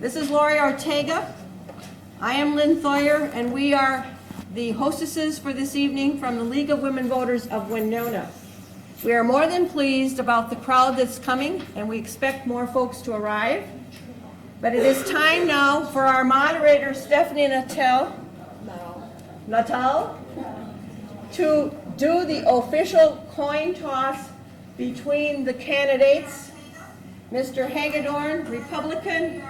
This is Lori Ortega. I am Lynn Thoyer, and we are the hostesses for this evening from the League of Women Voters of Winona. We are more than pleased about the crowd that's coming, and we expect more folks to arrive. But it is time now for our moderator, Stephanie Natal, to do the official coin toss between the candidates. Mr. Hagedorn, Republican,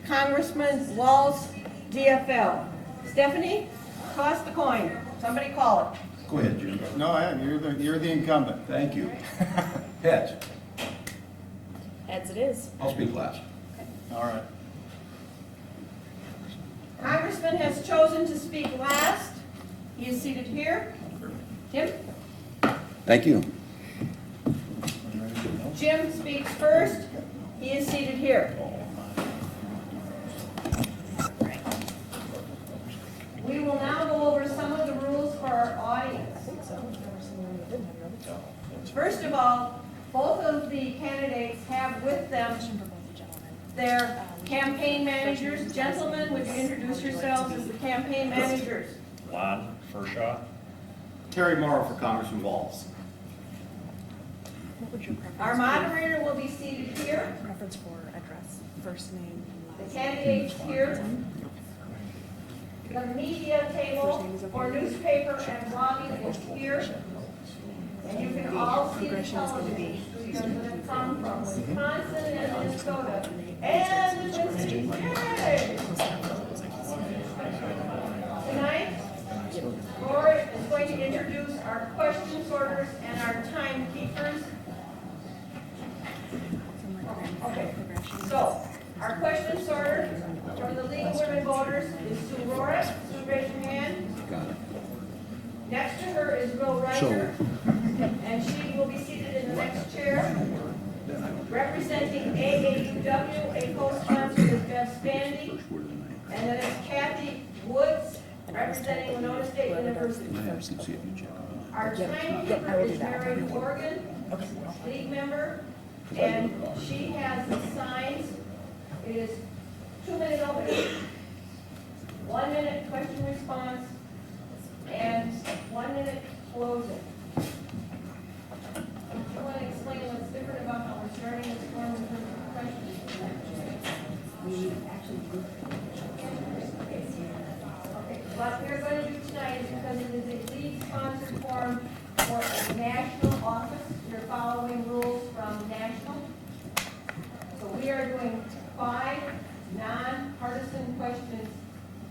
Congressman Walz, DFL. Stephanie, toss the coin. Somebody call it. Go ahead, Jim. No, I am. You're the incumbent. Thank you. Heads. Heads it is. I'll speak last. All right. Congressman has chosen to speak last. He is seated here. Tim? Thank you. Jim speaks first. He is seated here. We will now go over some of the rules for our audience. First of all, both of the candidates have with them their campaign managers. Gentlemen, would you introduce yourselves as the campaign managers? Lon, first shot. Terry Morrow for Congressman Walz. What would your preference Our moderator will be seated here. Preference for address, first name, The candidates here. The media table for newspaper and blogging is here. And you can all see the television studios that have come from Wisconsin and Minnesota. And Michigan. Yay! Tonight, Lori is going to introduce our question sorters and our timekeepers. Okay, so our question sorter from the League of Women Voters is Sue Rorick. Sue, raise your hand. Got it. Next to her is Will Reicher, and she will be seated in the next chair. Representing AAUW, a co-sponsor is Bev Spandy, and then it's Kathy Woods, representing Winona State University. Our timekeeper is Mary Morgan, league member, and she has the signs. It is 2-minute opening, 1 minute question response, and 1 minute closing. I want to explain what's different about how we're starting this form in terms of questions. We actually do. Okay, what we're going to do tonight is because it is a league-sponsored form for a national office. We're following rules from national. So we are doing 5 non-partisan questions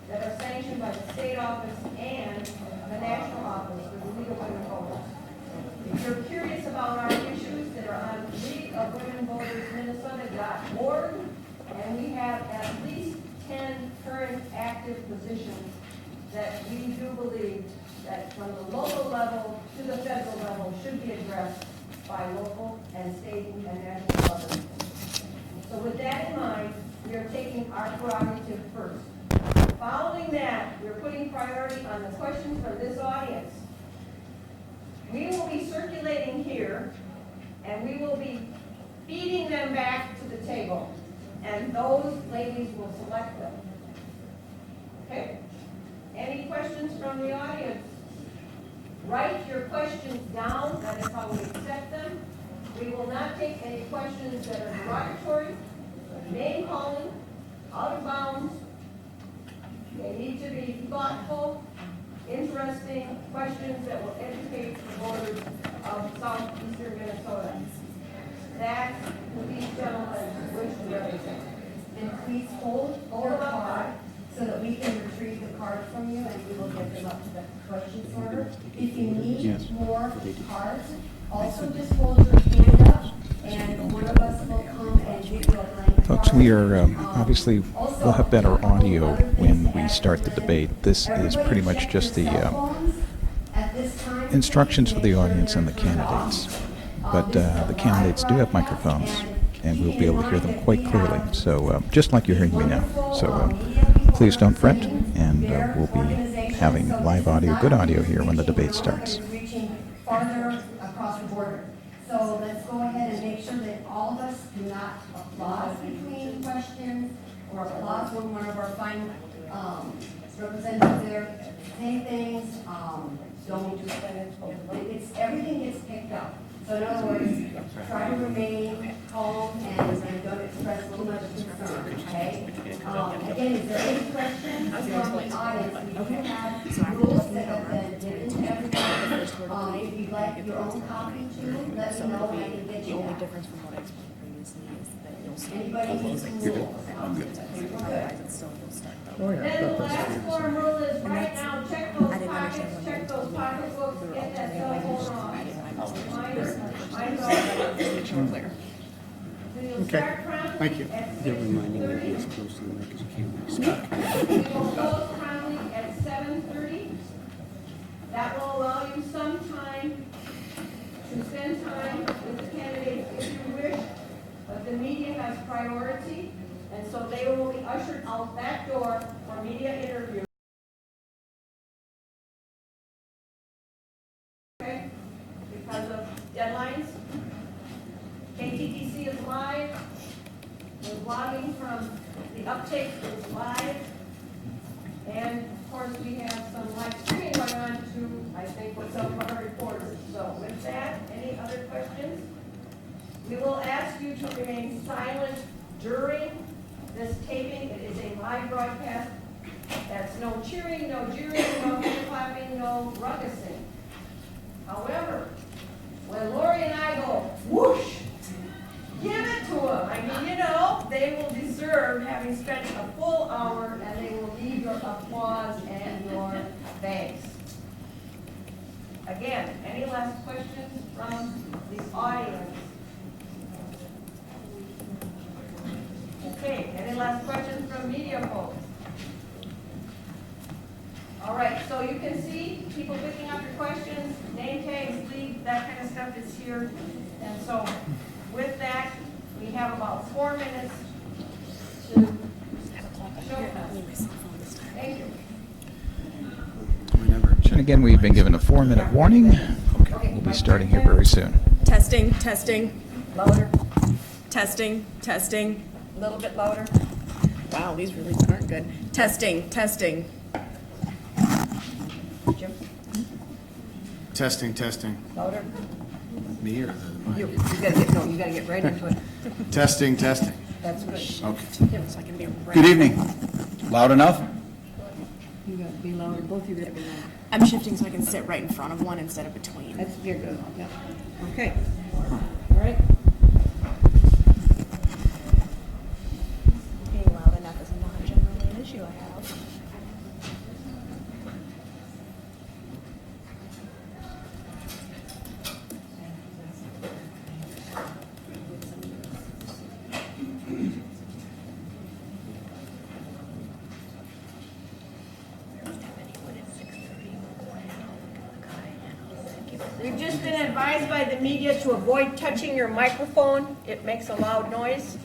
that are sanctioned by the state office and the national office for the League of Women Voters. If you're curious about our issues that are on League of Women Voters Minnesota.org, and we have at least 10 current active positions that we do believe that from the local level to the federal level should be addressed by local and state and national government. So with that in mind, we are taking our prerogative first. Following that, we're putting priority on the questions from this audience. We will be circulating here, and we will be feeding them back to the table, and those ladies will select them. Okay? Any questions from the audience? Write your questions down, that is how we accept them. We will not take any questions that are derogatory, name calling, out of bounds. They need to be thoughtful, interesting questions that will educate the voters of southeastern Minnesota. That these gentlemen wish to represent. And please hold your card so that we can retrieve the cards from you and we will get them up to the question sorter. If you need more cards, also just hold your hand up and one of us will come and give you a blank card. Folks, we are obviously, we'll have better audio when we start the debate. This is pretty much just the instructions for the audience and the candidates. But the candidates do have microphones, and we'll be able to hear them quite clearly. So just like you're hearing me now. So please don't fret, and we'll be having live audio, good audio here when the debate starts. Reaching farther across the border. So let's go ahead and make sure that all of us do not applause between questions or applause also one of our fine, representatives there, say things, don't, everything gets picked up. So in other words, try to remain calm and don't express too much concern, okay? Again, is there any questions from the audience? We do have rules that have been given to everybody. If you'd like your own copy too, let me know, I can get The you only that. difference from what I explained previously is that you'll start. Anybody needs rules? Otherwise, it's still, you'll start though. Then the last form rule is right now, check those pockets, check those pocketbooks, get that cell phone off. Mine's off. So you'll start promptly Thank you. at 6:30. We will close promptly at 7:30. That will allow you some time to spend time with the candidates if you wish, but the media has priority, and so they will be ushered out that door for media interviews. Okay? Because of deadlines. KTTC is live. The blogging from the uptake is live. And of course, we have some live streaming going on too, I think, with some of our reporters. So with that, any other questions? We will ask you to remain silent during this taping. It is a live broadcast. That's no cheering, no jeering, no hand clapping, no ruckusing. However, when Lori and I go whoosh, give it to them. I mean, you know, they will deserve having spent a full hour, and they will need your applause and your thanks. Again, any last questions from the audience? Okay, any last questions from media folks? All right, so you can see people picking up your questions, name tags, lead, that kind of stuff is here. And so with that, we have about 4 minutes to show us. Thank you. And again, we've been given a 4-minute warning. We'll be starting here very soon. Testing, testing, Louder, testing, testing. a little bit louder. Wow, these really aren't good. Testing, testing. Jim, Testing, testing. louder. Me or the You mic? gotta get right into it. Testing, testing. That's good. Okay. So I can be right. Good evening. Loud enough? You gotta be louder, both you gotta be louder. I'm shifting so I can sit right in front of one instead of between. That's, you're good, yeah. Okay. All right. Being loud enough is not generally an issue I have. We've just been advised by the media to avoid touching your microphone. It makes a loud noise.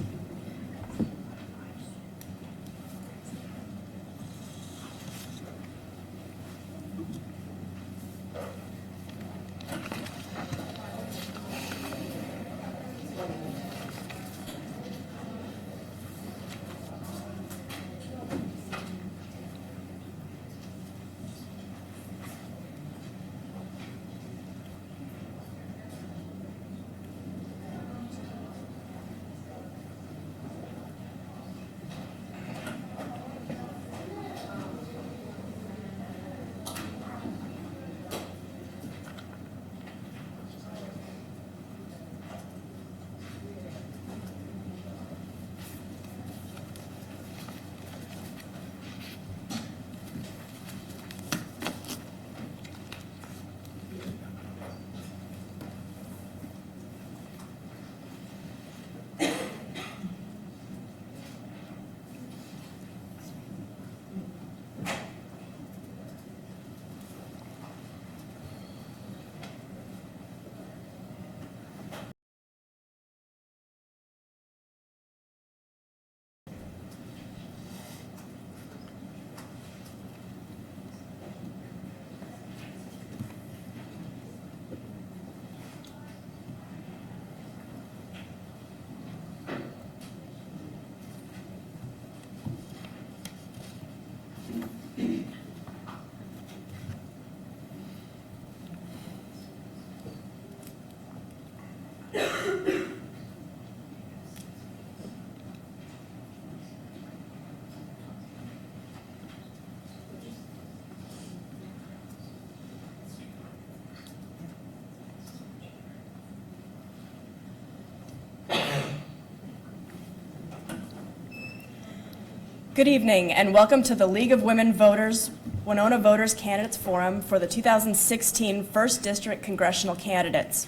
Good evening and welcome to the League of Women Voters Winona Voters Candidates Forum for the 2016 1st District Congressional Candidates.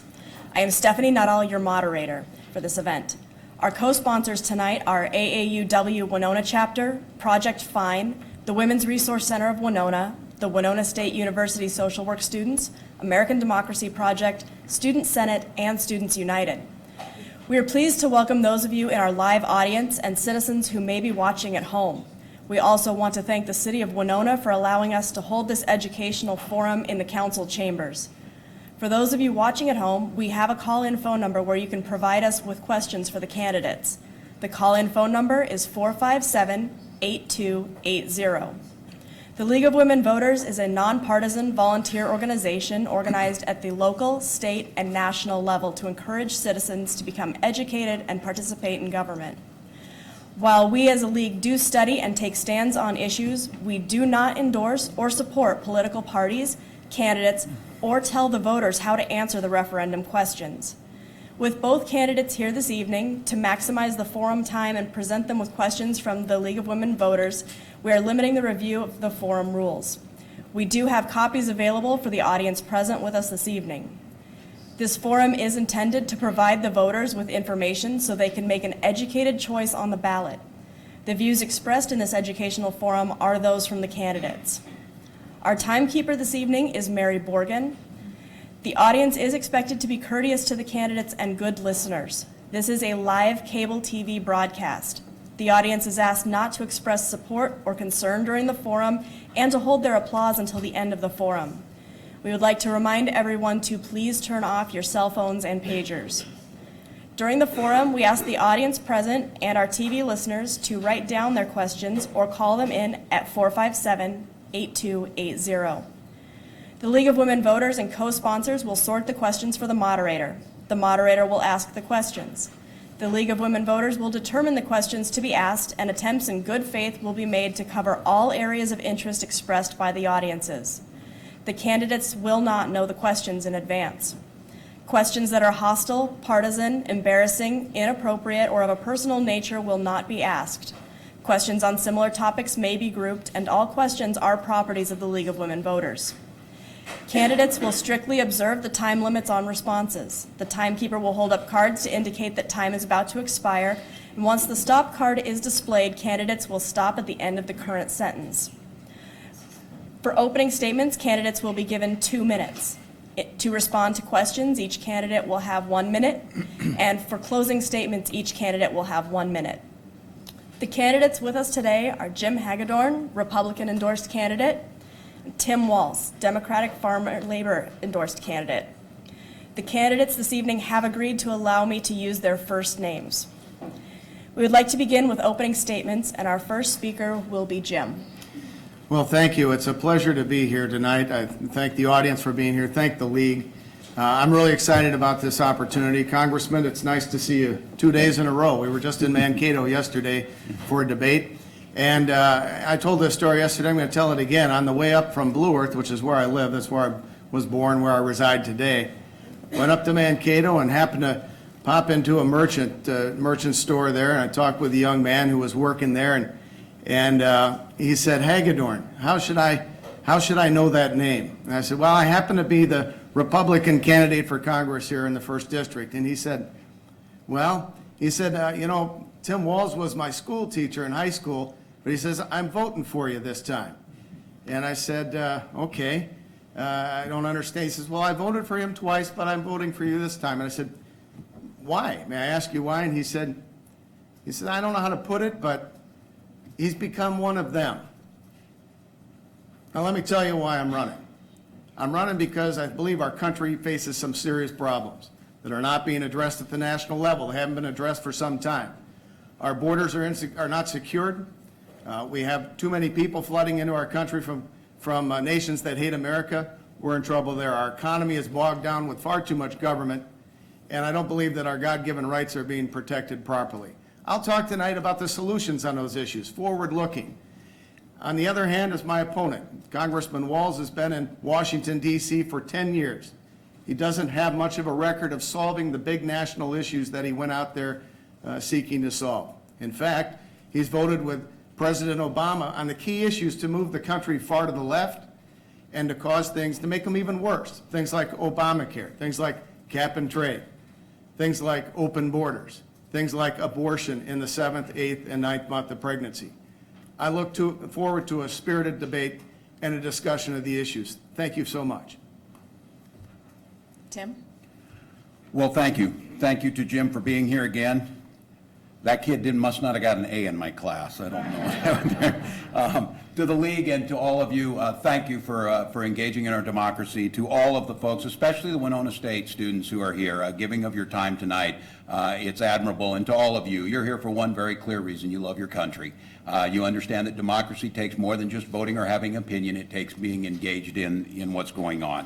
I am Stephanie Nuttall, your moderator for this event. Our co-sponsors tonight are AAUW Winona Chapter, Project FINE, the Women's Resource Center of Winona, the Winona State University Social Work Students, American Democracy Project, Student Senate, and Students United. We are pleased to welcome those of you in our live audience and citizens who may be watching at home. We also want to thank the City of Winona for allowing us to hold this educational forum in the council chambers. For those of you watching at home, we have a call-in phone number where you can provide us with questions for the candidates. The call-in phone number is 457-8280. The League of Women Voters is a nonpartisan volunteer organization organized at the local, state, and national level to encourage citizens to become educated and participate in government. While we as a league do study and take stands on issues, we do not endorse or support political parties, candidates, or tell the voters how to answer the referendum questions. With both candidates here this evening, to maximize the forum time and present them with questions from the League of Women Voters, we are limiting the review of the forum rules. We do have copies available for the audience present with us this evening. This forum is intended to provide the voters with information so they can make an educated choice on the ballot. The views expressed in this educational forum are those from the candidates. Our timekeeper this evening is Mary Borgen. The audience is expected to be courteous to the candidates and good listeners. This is a live cable TV broadcast. The audience is asked not to express support or concern during the forum and to hold their applause until the end of the forum. We would like to remind everyone to please turn off your cell phones and pagers. During the forum, we ask the audience present and our TV listeners to write down their questions or call them in at 457-8280. The League of Women Voters and co-sponsors will sort the questions for the moderator. The moderator will ask the questions. The League of Women Voters will determine the questions to be asked, and attempts in good faith will be made to cover all areas of interest expressed by the audiences. The candidates will not know the questions in advance. Questions that are hostile, partisan, embarrassing, inappropriate, or of a personal nature will not be asked. Questions on similar topics may be grouped, and all questions are properties of the League of Women Voters. Candidates will strictly observe the time limits on responses. The timekeeper will hold up cards to indicate that time is about to expire, and once the stop card is displayed, candidates will stop at the end of the current sentence. For opening statements, candidates will be given 2 minutes. To respond to questions, each candidate will have 1 minute, and for closing statements, each candidate will have 1 minute. The candidates with us today are Jim Hagedorn, Republican-endorsed candidate, and Tim Walz, Democratic Farmer Labor endorsed candidate. The candidates this evening have agreed to allow me to use their first names. We would like to begin with opening statements, and our first speaker will be Jim. Well, thank you. It's a pleasure to be here tonight. I thank the audience for being here. Thank the league. I'm really excited about this opportunity. Congressman, it's nice to see you 2 days in a row. We were just in Mankato yesterday for a debate. And I told this story yesterday. I'm going to tell it again. On the way up from Blue Earth, which is where I live, that's where I was born, where I reside today, went up to Mankato and happened to pop into a merchant store there. And I talked with a young man who was working there. And he said, Hagedorn, how should I know that name? And I said, well, I happen to be the Republican candidate for Congress here in the 1st District. And he said, Tim Walz was my school teacher in high school, but he says, I'm voting for you this time. And I said, okay, I don't understand. He says, well, I voted for him twice, but I'm voting for you this time. And I said, why? May I ask you why? And he said, I don't know how to put it, but he's become one of them. Now, let me tell you why I'm running. I'm running because I believe our country faces some serious problems that are not being addressed at the national level. They haven't been addressed for some time. Our borders are not secured. We have too many people flooding into our country from nations that hate America. We're in trouble there. Our economy is bogged down with far too much government, and I don't believe that our God-given rights are being protected properly. I'll talk tonight about the solutions on those issues, forward-looking. On the other hand is my opponent. Congressman Walz has been in Washington, D.C. for 10 years. He doesn't have much of a record of solving the big national issues that he went out there seeking to solve. In fact, he's voted with President Obama on the key issues to move the country far to the left and to cause things to make them even worse. Things like Obamacare, things like cap and trade, things like open borders, things like abortion in the 7th, 8th, and 9th month of pregnancy. I look forward to a spirited debate and a discussion of the issues. Thank you so much. Tim? Well, thank you. Thank you to Jim for being here again. That kid must not have got an A in my class. I don't know what happened there. To the league and to all of you, thank you for engaging in our democracy. To all of the folks, especially the Winona State students who are here, giving of your time tonight, it's admirable. And to all of you, you're here for one very clear reason: you love your country. You understand that democracy takes more than just voting or having an opinion. It takes being engaged in what's going on.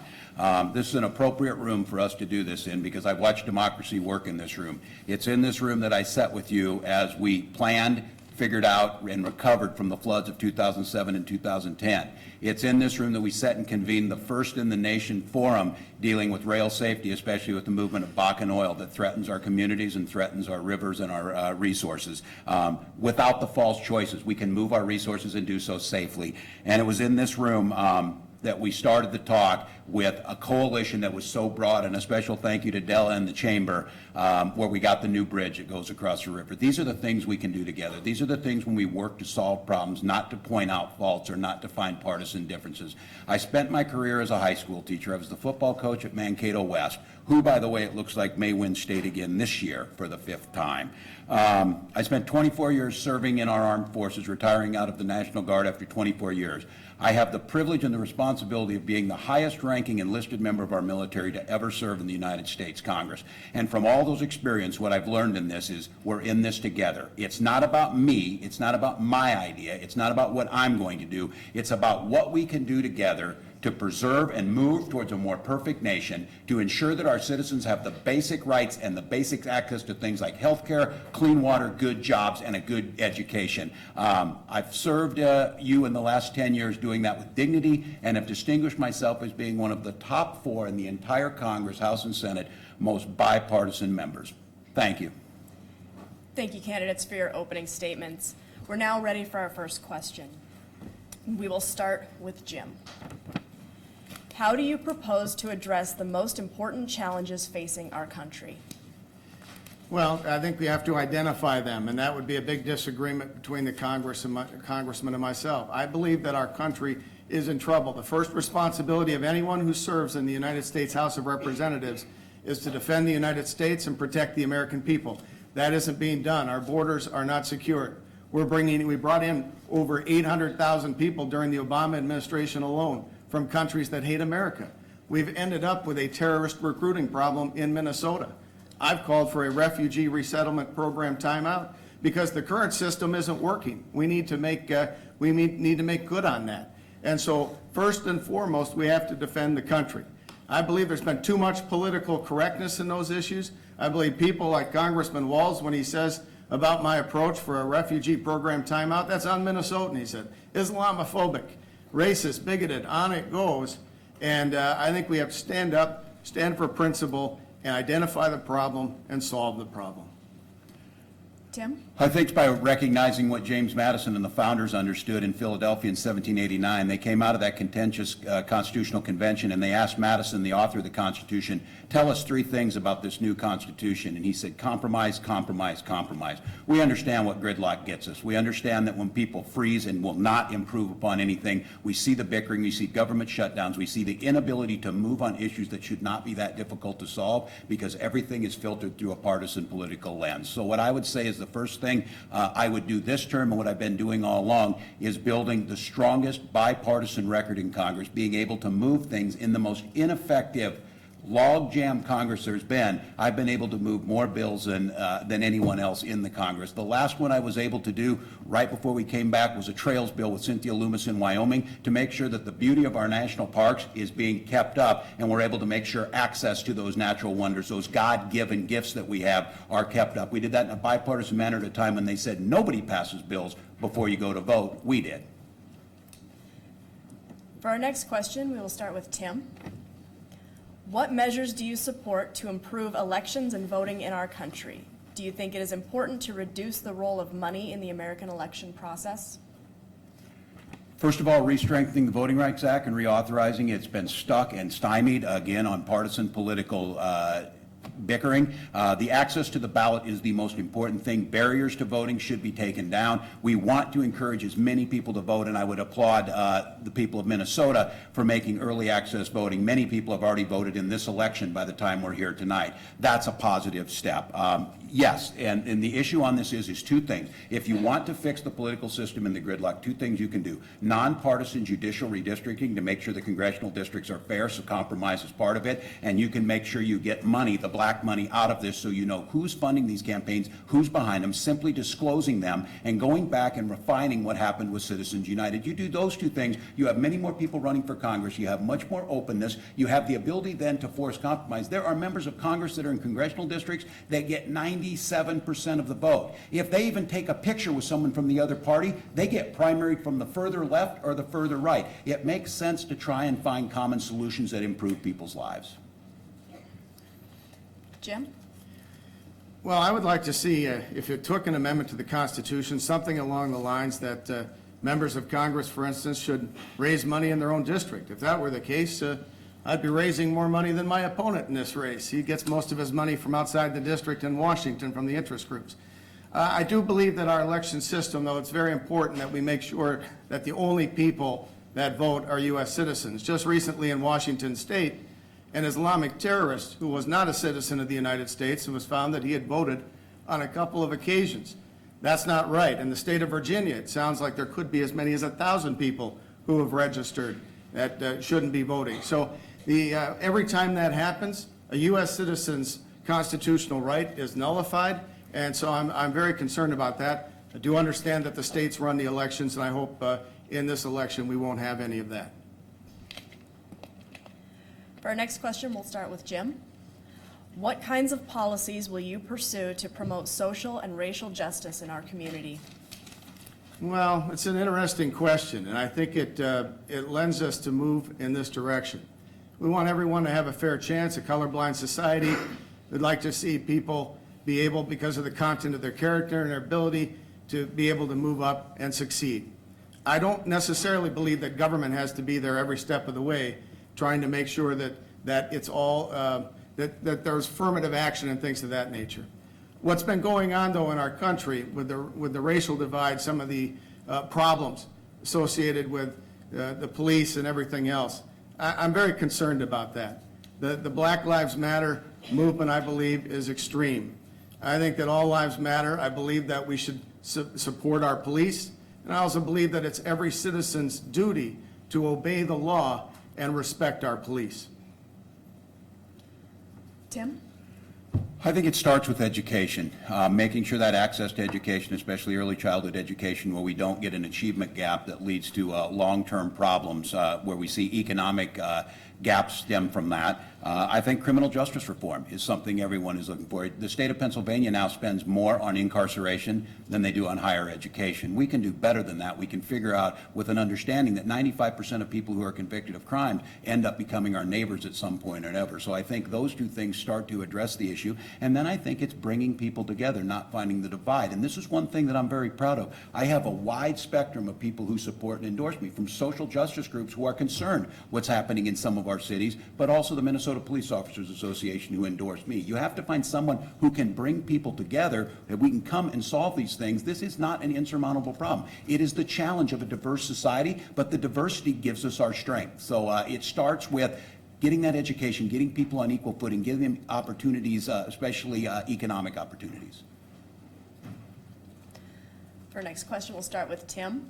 This is an appropriate room for us to do this in, because I've watched democracy work in this room. It's in this room that I sat with you as we planned, figured out, and recovered from the floods of 2007 and 2010. It's in this room that we sat and convened the first in the nation forum dealing with rail safety, especially with the movement of Bakken oil that threatens our communities and threatens our rivers and our resources. Without the false choices, we can move our resources and do so safely. And it was in this room that we started the talk with a coalition that was so broad, and a special thank you to Della and the Chamber, where we got the new bridge that goes across the river. These are the things we can do together. These are the things when we work to solve problems, not to point out faults or not to find partisan differences. I spent my career as a high school teacher. I was the football coach at Mankato West, who, by the way, it looks like may win state again this year for the 5th time. I spent 24 years serving in our armed forces, retiring out of the National Guard after 24 years. I have the privilege and the responsibility of being the highest-ranking enlisted member of our military to ever serve in the United States Congress. And from all those experiences, what I've learned in this is we're in this together. It's not about me. It's not about my idea. It's not about what I'm going to do. It's about what we can do together to preserve and move towards a more perfect nation, to ensure that our citizens have the basic rights and the basic access to things like health care, clean water, good jobs, and a good education. I've served you in the last 10 years doing that with dignity, and have distinguished myself as being one of the top 4 in the entire Congress, House, and Senate most bipartisan members. Thank you. Thank you, candidates, for your opening statements. We're now ready for our first question. We will start with Jim. How do you propose to address the most important challenges facing our country? Well, I think we have to identify them, and that would be a big disagreement between the congressman and myself. I believe that our country is in trouble. The first responsibility of anyone who serves in the United States House of Representatives is to defend the United States and protect the American people. That isn't being done. Our borders are not secured. We brought in over 800,000 people during the Obama administration alone from countries that hate America. We've ended up with a terrorist recruiting problem in Minnesota. I've called for a refugee resettlement program timeout because the current system isn't working. We need to make good on that. And so first and foremost, we have to defend the country. I believe there's been too much political correctness in those issues. I believe people like Congressman Walz, when he says about my approach for a refugee program timeout, that's un-Minnesotan, he said. Islamophobic, racist, bigoted, on it goes. And I think we have to stand up, stand for principle, and identify the problem and solve the problem. Tim? I think by recognizing what James Madison and the founders understood in Philadelphia in 1789, they came out of that contentious constitutional convention and they asked Madison, the author of the Constitution, tell us 3 things about this new Constitution. And he said, compromise, compromise, compromise. We understand what gridlock gets us. We understand that when people freeze and will not improve upon anything, we see the bickering, we see government shutdowns, we see the inability to move on issues that should not be that difficult to solve because everything is filtered through a partisan political lens. So what I would say is the first thing I would do this term, and what I've been doing all along, is building the strongest bipartisan record in Congress, being able to move things in the most ineffective log-jam Congress there's been. I've been able to move more bills than anyone else in the Congress. The last one I was able to do right before we came back was a trails bill with Cynthia Loomis in Wyoming to make sure that the beauty of our national parks is being kept up, and we're able to make sure access to those natural wonders, those God-given gifts that we have, are kept up. We did that in a bipartisan manner at a time when they said nobody passes bills before you go to vote. We did. For our next question, we will start with Tim. What measures do you support to improve elections and voting in our country? Do you think it is important to reduce the role of money in the American election process? First of all, re-strengthening the Voting Rights Act and reauthorizing it. It's been stuck and stymied, again, on partisan political bickering. The access to the ballot is the most important thing. Barriers to voting should be taken down. We want to encourage as many people to vote, and I would applaud the people of Minnesota for making early access voting. Many people have already voted in this election by the time we're here tonight. That's a positive step. Yes, and the issue on this is two things. If you want to fix the political system and the gridlock, two things you can do. Nonpartisan judicial redistricting to make sure the congressional districts are fair, so compromise is part of it, and you can make sure you get money, the black money, out of this so you know who's funding these campaigns, who's behind them, simply disclosing them and going back and refining what happened with Citizens United. You do those two things, you have many more people running for Congress, you have much more openness, you have the ability then to force compromise. There are members of Congress that are in congressional districts that get 97% of the vote. If they even take a picture with someone from the other party, they get primaried from the further left or the further right. It makes sense to try and find common solutions that improve people's lives. Jim? Well, I would like to see, if it took an amendment to the Constitution, something along the lines that members of Congress, for instance, should raise money in their own district. If that were the case, I'd be raising more money than my opponent in this race. He gets most of his money from outside the district in Washington from the interest groups. I do believe that our election system, though, it's very important that we make sure that the only people that vote are U.S. citizens. Just recently in Washington State, an Islamic terrorist who was not a citizen of the United States, and was found that he had voted on a couple of occasions. That's not right. In the state of Virginia, it sounds like there could be as many as 1,000 people who have registered that shouldn't be voting. So every time that happens, a U.S. citizen's constitutional right is nullified, and so I'm very concerned about that. I do understand that the states run the elections, and I hope in this election we won't have any of that. For our next question, we'll start with Jim. What kinds of policies will you pursue to promote social and racial justice in our community? Well, it's an interesting question, and I think it lends us to move in this direction. We want everyone to have a fair chance. A colorblind society would like to see people be able, because of the content of their character and their ability, to be able to move up and succeed. I don't necessarily believe that government has to be there every step of the way, trying to make sure that it's all, that there's affirmative action and things of that nature. What's been going on, though, in our country with the racial divide, some of the problems associated with the police and everything else, I'm very concerned about that. The Black Lives Matter movement, I believe, is extreme. I think that all lives matter. I believe that we should support our police, and I also believe that it's every citizen's duty to obey the law and respect our police. Tim? I think it starts with education, making sure that access to education, especially early childhood education, where we don't get an achievement gap that leads to long-term problems, where we see economic gaps stem from that. I think criminal justice reform is something everyone is looking for. The state of Pennsylvania now spends more on incarceration than they do on higher education. We can do better than that. We can figure out with an understanding that 95% of people who are convicted of crimes end up becoming our neighbors at some point or another. So I think those two things start to address the issue. And then I think it's bringing people together, not finding the divide. And this is one thing that I'm very proud of. I have a wide spectrum of people who support and endorse me, from social justice groups who are concerned what's happening in some of our cities, but also the Minnesota Police Officers Association who endorsed me. You have to find someone who can bring people together, that we can come and solve these things. This is not an insurmountable problem. It is the challenge of a diverse society, but the diversity gives us our strength. So it starts with getting that education, getting people on equal footing, giving them opportunities, especially economic opportunities. For our next question, we'll start with Tim.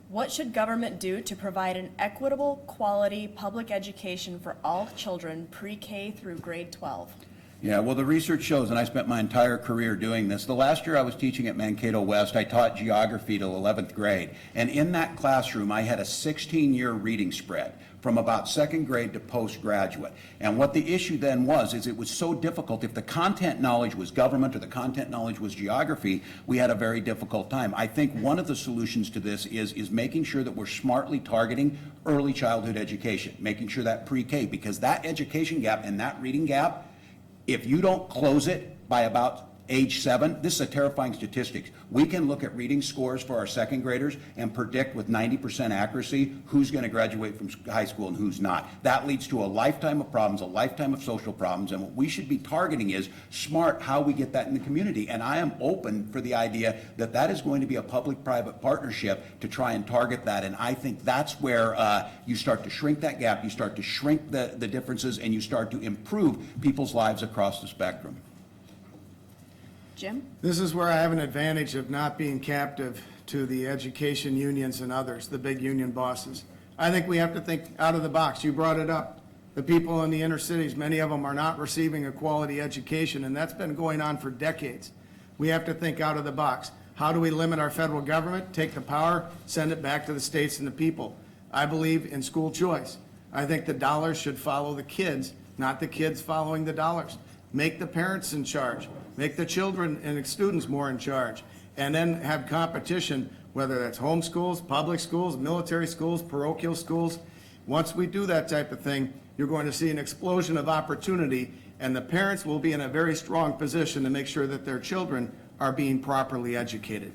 What should government do to provide an equitable, quality public education for all children pre-K through grade 12? Yeah, well, the research shows, and I spent my entire career doing this. The last year I was teaching at Mankato West, I taught geography till 11th grade. And in that classroom, I had a 16-year reading spread from about second grade to postgraduate. And what the issue then was, is it was so difficult. If the content knowledge was government or the content knowledge was geography, we had a very difficult time. I think one of the solutions to this is making sure that we're smartly targeting early childhood education, making sure that pre-K, because that education gap and that reading gap, if you don't close it by about age 7, this is a terrifying statistic. We can look at reading scores for our second graders and predict with 90% accuracy who's going to graduate from high school and who's not. That leads to a lifetime of problems, a lifetime of social problems, and what we should be targeting is smart how we get that in the community. And I am open for the idea that that is going to be a public-private partnership to try and target that, and I think that's where you start to shrink that gap, you start to shrink the differences, and you start to improve people's lives across the spectrum. Jim? This is where I have an advantage of not being captive to the education unions and others, the big union bosses. I think we have to think out of the box. You brought it up. The people in the inner cities, many of them are not receiving a quality education, and that's been going on for decades. We have to think out of the box. How do we limit our federal government, take the power, send it back to the states and the people? I believe in school choice. I think the dollars should follow the kids, not the kids following the dollars. Make the parents in charge. Make the children and students more in charge. And then have competition, whether that's home schools, public schools, military schools, parochial schools. Once we do that type of thing, you're going to see an explosion of opportunity, and the parents will be in a very strong position to make sure that their children are being properly educated.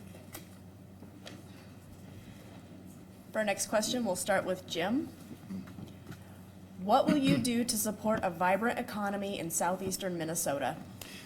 For our next question, we'll start with Jim. What will you do to support a vibrant economy in southeastern Minnesota?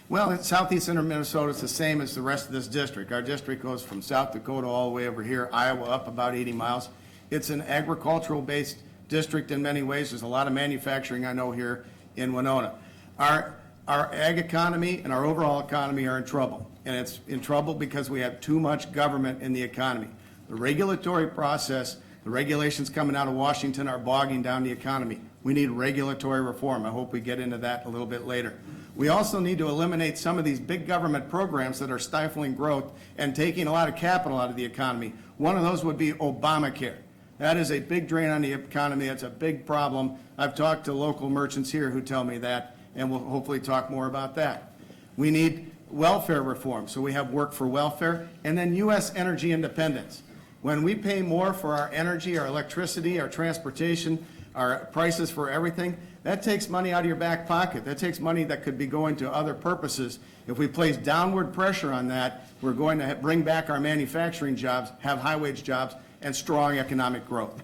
Well, in southeastern Minnesota, it's the same as the rest of this district. Our district goes from South Dakota all the way over here, Iowa up about 80 miles. It's an agricultural-based district in many ways. There's a lot of manufacturing I know here in Winona. Our ag economy and our overall economy are in trouble, and it's in trouble because we have too much government in the economy. The regulatory process, the regulations coming out of Washington are bogging down the economy. We need regulatory reform. I hope we get into that a little bit later. We also need to eliminate some of these big government programs that are stifling growth and taking a lot of capital out of the economy. One of those would be Obamacare. That is a big drain on the economy. That's a big problem. I've talked to local merchants here who tell me that, and we'll hopefully talk more about that. We need welfare reform, so we have work for welfare, and then U.S. energy independence. When we pay more for our energy, our electricity, our transportation, our prices for everything, that takes money out of your back pocket. That takes money that could be going to other purposes. If we place downward pressure on that, we're going to bring back our manufacturing jobs, have high-wage jobs, and strong economic growth.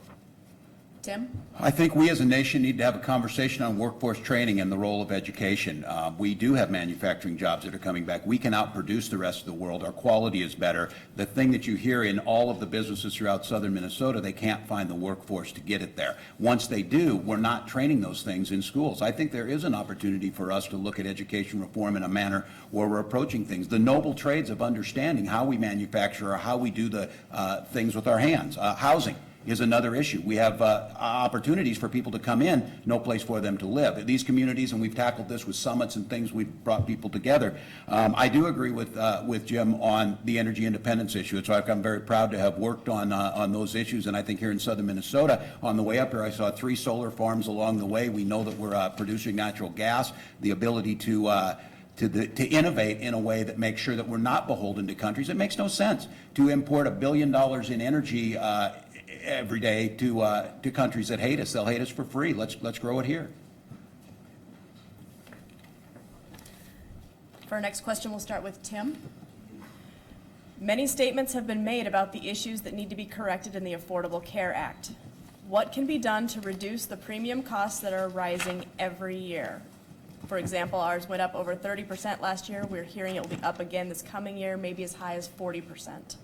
Tim? I think we as a nation need to have a conversation on workforce training and the role of education. We do have manufacturing jobs that are coming back. We can outproduce the rest of the world. Our quality is better. The thing that you hear in all of the businesses throughout southern Minnesota, they can't find the workforce to get it there. Once they do, we're not training those things in schools. I think there is an opportunity for us to look at education reform in a manner where we're approaching things. The noble trades of understanding how we manufacture or how we do the things with our hands. Housing is another issue. We have opportunities for people to come in, no place for them to live. These communities, and we've tackled this with summits and things, we've brought people together. I do agree with Jim on the energy independence issue. So I'm very proud to have worked on those issues, and I think here in southern Minnesota, on the way up here, I saw 3 solar farms along the way. We know that we're producing natural gas, the ability to innovate in a way that makes sure that we're not beholden to countries. It makes no sense to import $1 billion in energy every day to countries that hate us. They'll hate us for free. Let's grow it here. For our next question, we'll start with Tim. Many statements have been made about the issues that need to be corrected in the Affordable Care Act. What can be done to reduce the premium costs that are rising every year? For example, ours went up over 30% last year. We're hearing it will be up again this coming year, maybe as high as 40%.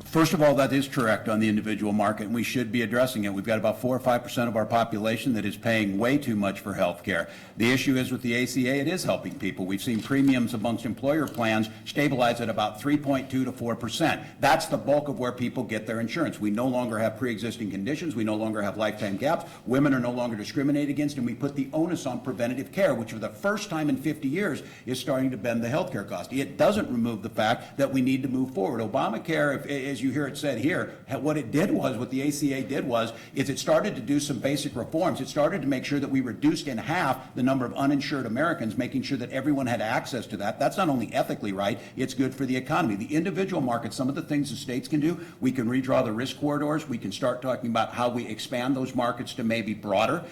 First of all, that is correct on the individual market, and we should be addressing it. We've got about 4 or 5% of our population that is paying way too much for health care. The issue is with the ACA, it is helping people. We've seen premiums amongst employer plans stabilize at about 3.2 to 4%. That's the bulk of where people get their insurance. We no longer have pre-existing conditions. We no longer have lifetime gaps. Women are no longer discriminated against, and we put the onus on preventative care, which for the first time in 50 years is starting to bend the health care cost. It doesn't remove the fact that we need to move forward. Obamacare, as you hear it said here, what it did was, what the ACA did was, is it started to do some basic reforms. It started to make sure that we reduced in half the number of uninsured Americans, making sure that everyone had access to that. That's not only ethically right, it's good for the economy. The individual markets, some of the things the states can do, we can redraw the risk corridors. We can start talking about how we expand those markets to maybe broader,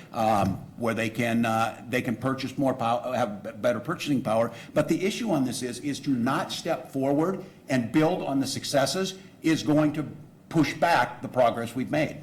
where they can purchase more power, have better purchasing power. But the issue on this is to not step forward and build on the successes is going to push back the progress we've made.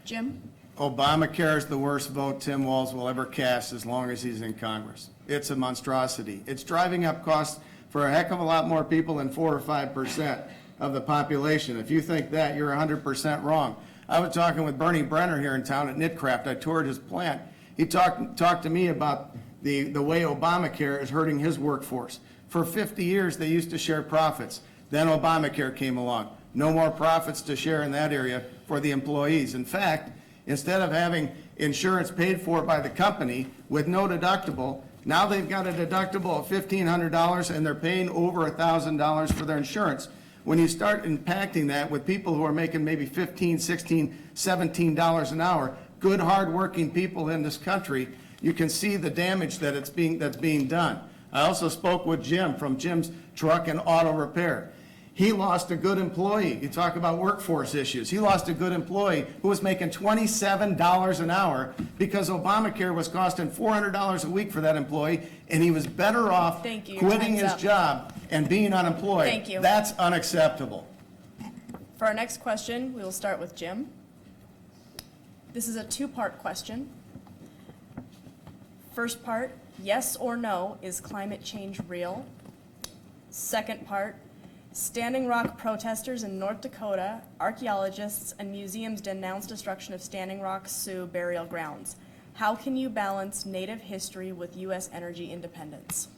Jim? Obamacare is the worst vote Tim Walz will ever cast as long as he's in Congress. It's a monstrosity. It's driving up costs for a heck of a lot more people than 4 or 5% of the population. If you think that, you're 100% wrong. I was talking with Bernie Brenner here in town at Knitcraft. I toured his plant. He talked to me about the way Obamacare is hurting his workforce. For 50 years, they used to share profits. Then Obamacare came along. No more profits to share in that area for the employees. In fact, instead of having insurance paid for by the company with no deductible, now they've got a deductible of $1,500 and they're paying over $1,000 for their insurance. When you start impacting that with people who are making maybe $15, $16, $17 an hour, good, hard-working people in this country, you can see the damage that's being done. I also spoke with Jim from Jim's Truck and Auto Repair. He lost a good employee. You talk about workforce issues. He lost a good employee who was making $27 an hour because Obamacare was costing $400 a week for that employee, and he was better off quitting his job and being unemployed. Thank you. That's unacceptable. For our next question, we will start with Jim. This is a two-part question. First part, yes or no, is climate change real? Second part, Standing Rock protesters in North Dakota, archaeologists, and museums denounce destruction of Standing Rock Sioux burial grounds. How can you balance Native history with U.S. energy independence?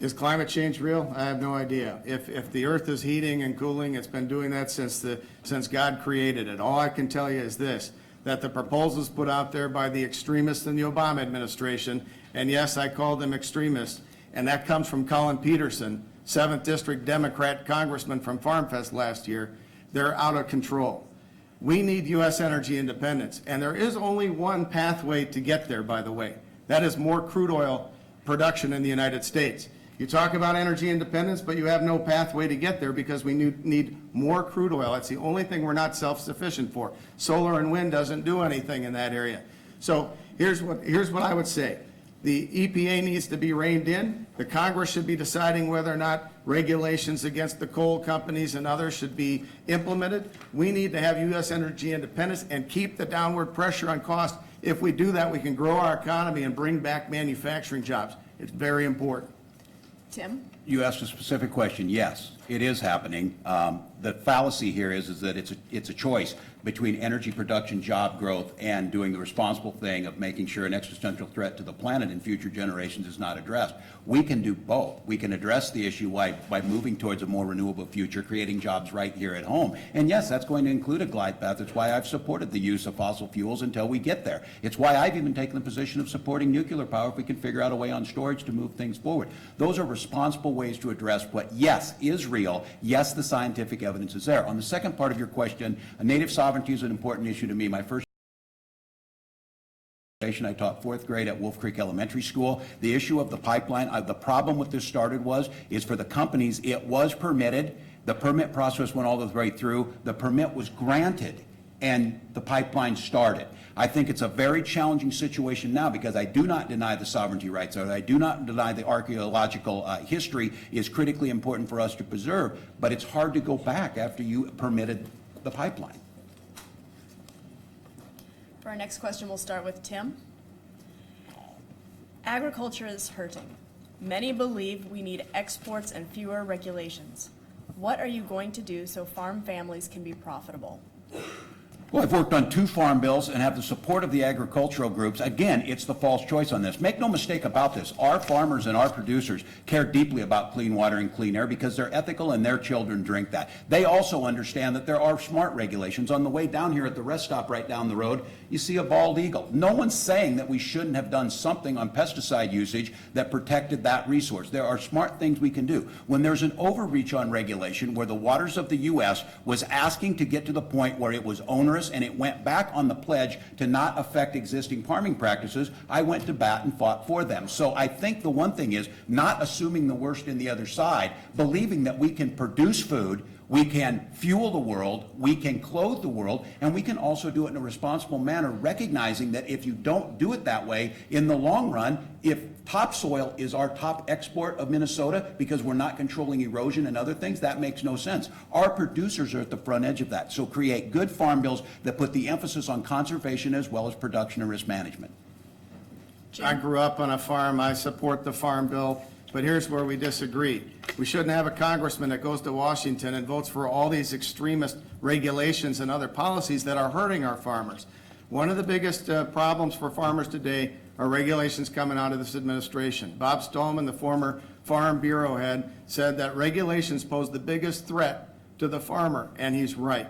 Is climate change real? I have no idea. If the earth is heating and cooling, it's been doing that since God created it. All I can tell you is this, that the proposals put out there by the extremists in the Obama administration, and yes, I call them extremists, and that comes from Colin Peterson, 7th District Democrat congressman from FarmFest last year, they're out of control. We need U.S. energy independence, and there is only one pathway to get there, by the way. That is more crude oil production in the United States. You talk about energy independence, but you have no pathway to get there because we need more crude oil. That's the only thing we're not self-sufficient for. Solar and wind doesn't do anything in that area. So here's what I would say. The EPA needs to be reined in. The Congress should be deciding whether or not regulations against the coal companies and others should be implemented. We need to have U.S. energy independence and keep the downward pressure on cost. If we do that, we can grow our economy and bring back manufacturing jobs. It's very important. Tim? You asked a specific question. Yes, it is happening. The fallacy here is that it's a choice between energy production, job growth, and doing the responsible thing of making sure an existential threat to the planet and future generations is not addressed. We can do both. We can address the issue by moving towards a more renewable future, creating jobs right here at home. And yes, that's going to include a glide path. It's why I've supported the use of fossil fuels until we get there. It's why I've even taken the position of supporting nuclear power if we can figure out a way on storage to move things forward. Those are responsible ways to address what, yes, is real. Yes, the scientific evidence is there. On the second part of your question, native sovereignty is an important issue to me. My first I taught 4th grade at Wolf Creek Elementary School. The issue of the pipeline, the problem with this started is for the companies, it was permitted. The permit process went all the way through. The permit was granted, and the pipeline started. I think it's a very challenging situation now because I do not deny the sovereignty rights, or I do not deny the archaeological history is critically important for us to preserve, but it's hard to go back after you permitted the pipeline. For our next question, we'll start with Tim. Agriculture is hurting. Many believe we need exports and fewer regulations. What are you going to do so farm families can be profitable? Well, I've worked on 2 farm bills and have the support of the agricultural groups. Again, it's the false choice on this. Make no mistake about this. Our farmers and our producers care deeply about clean water and clean air because they're ethical and their children drink that. They also understand that there are smart regulations. On the way down here at the rest stop right down the road, you see a bald eagle. No one's saying that we shouldn't have done something on pesticide usage that protected that resource. There are smart things we can do. When there's an overreach on regulation where the waters of the U.S. was asking to get to the point where it was onerous and it went back on the pledge to not affect existing farming practices, I went to bat and fought for them. So I think the one thing is not assuming the worst in the other side, believing that we can produce food, we can fuel the world, we can clothe the world, and we can also do it in a responsible manner, recognizing that if you don't do it that way, in the long run, if topsoil is our top export of Minnesota because we're not controlling erosion and other things, that makes no sense. Our producers are at the front edge of that. So create good farm bills that put the emphasis on conservation as well as production and risk management. I grew up on a farm. I support the farm bill. But here's where we disagree. We shouldn't have a congressman that goes to Washington and votes for all these extremist regulations and other policies that are hurting our farmers. One of the biggest problems for farmers today are regulations coming out of this administration. Bob Stallman, the former Farm Bureau head, said that regulations pose the biggest threat to the farmer, and he's right.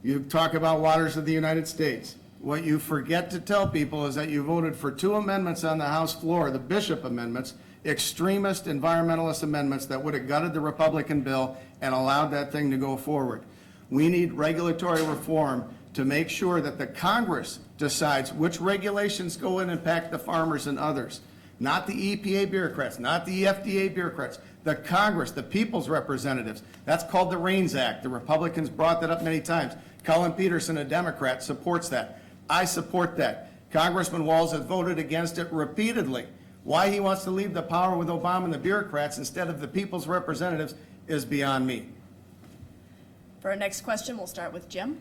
You talk about waters of the United States. What you forget to tell people is that you voted for 2 amendments on the House floor, the Bishop amendments, extremist environmentalist amendments that would have gutted the Republican bill and allowed that thing to go forward. We need regulatory reform to make sure that the Congress decides which regulations go in and impact the farmers and others. Not the EPA bureaucrats, not the FDA bureaucrats, the Congress, the people's representatives. That's called the REINS Act. The Republicans brought that up many times. Colin Peterson, a Democrat, supports that. I support that. Congressman Walz has voted against it repeatedly. Why he wants to leave the power with Obama and the bureaucrats instead of the people's representatives is beyond me. For our next question, we'll start with Jim.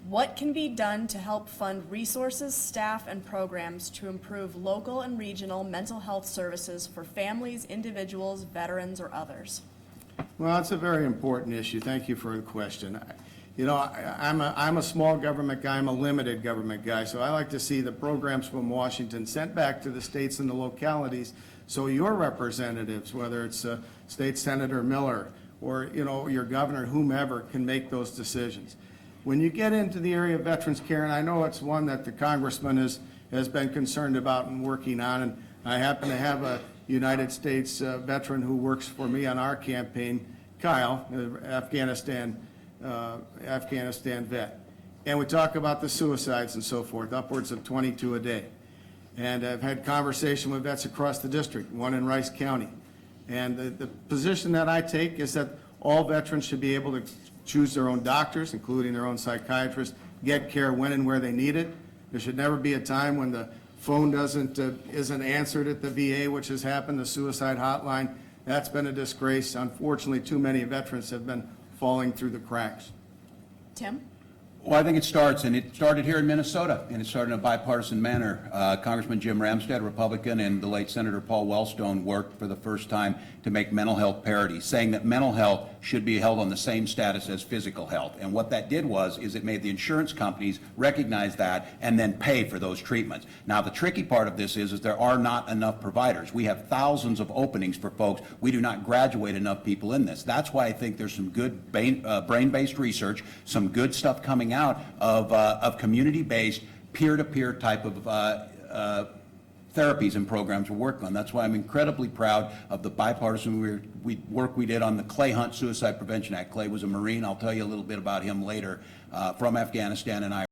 What can be done to help fund resources, staff, and programs to improve local and regional mental health services for families, individuals, veterans, or others? Well, it's a very important issue. Thank you for the question. You know, I'm a small government guy. I'm a limited government guy. So I like to see the programs from Washington sent back to the states and the localities so your representatives, whether it's State Senator Miller or, you know, your governor, whomever, can make those decisions. When you get into the area of veterans care, and I know it's one that the congressman has been concerned about and working on, and I happen to have a United States veteran who works for me on our campaign, Kyle, Afghanistan vet. And we talk about the suicides and so forth, upwards of 22 a day. And I've had conversation with vets across the district, one in Rice County. And the position that I take is that all veterans should be able to choose their own doctors, including their own psychiatrists, get care when and where they need it. There should never be a time when the phone isn't answered at the VA, which has happened, the suicide hotline. That's been a disgrace. Unfortunately, too many veterans have been falling through the cracks. Tim? Well, I think it started here in Minnesota, and it started in a bipartisan manner. Congressman Jim Ramstad, Republican, and the late Senator Paul Wellstone worked for the first time to make mental health parity, saying that mental health should be held on the same status as physical health. And what that did is it made the insurance companies recognize that and then pay for those treatments. Now, the tricky part of this is there are not enough providers. We have thousands of openings for folks. We do not graduate enough people in this. That's why I think there's some good brain-based research, some good stuff coming out of community-based, peer-to-peer type of therapies and programs we're working on. That's why I'm incredibly proud of the bipartisan work we did on the Clay Hunt Suicide Prevention Act. Clay was a Marine. I'll tell you a little bit about him later, from Afghanistan and Iraq.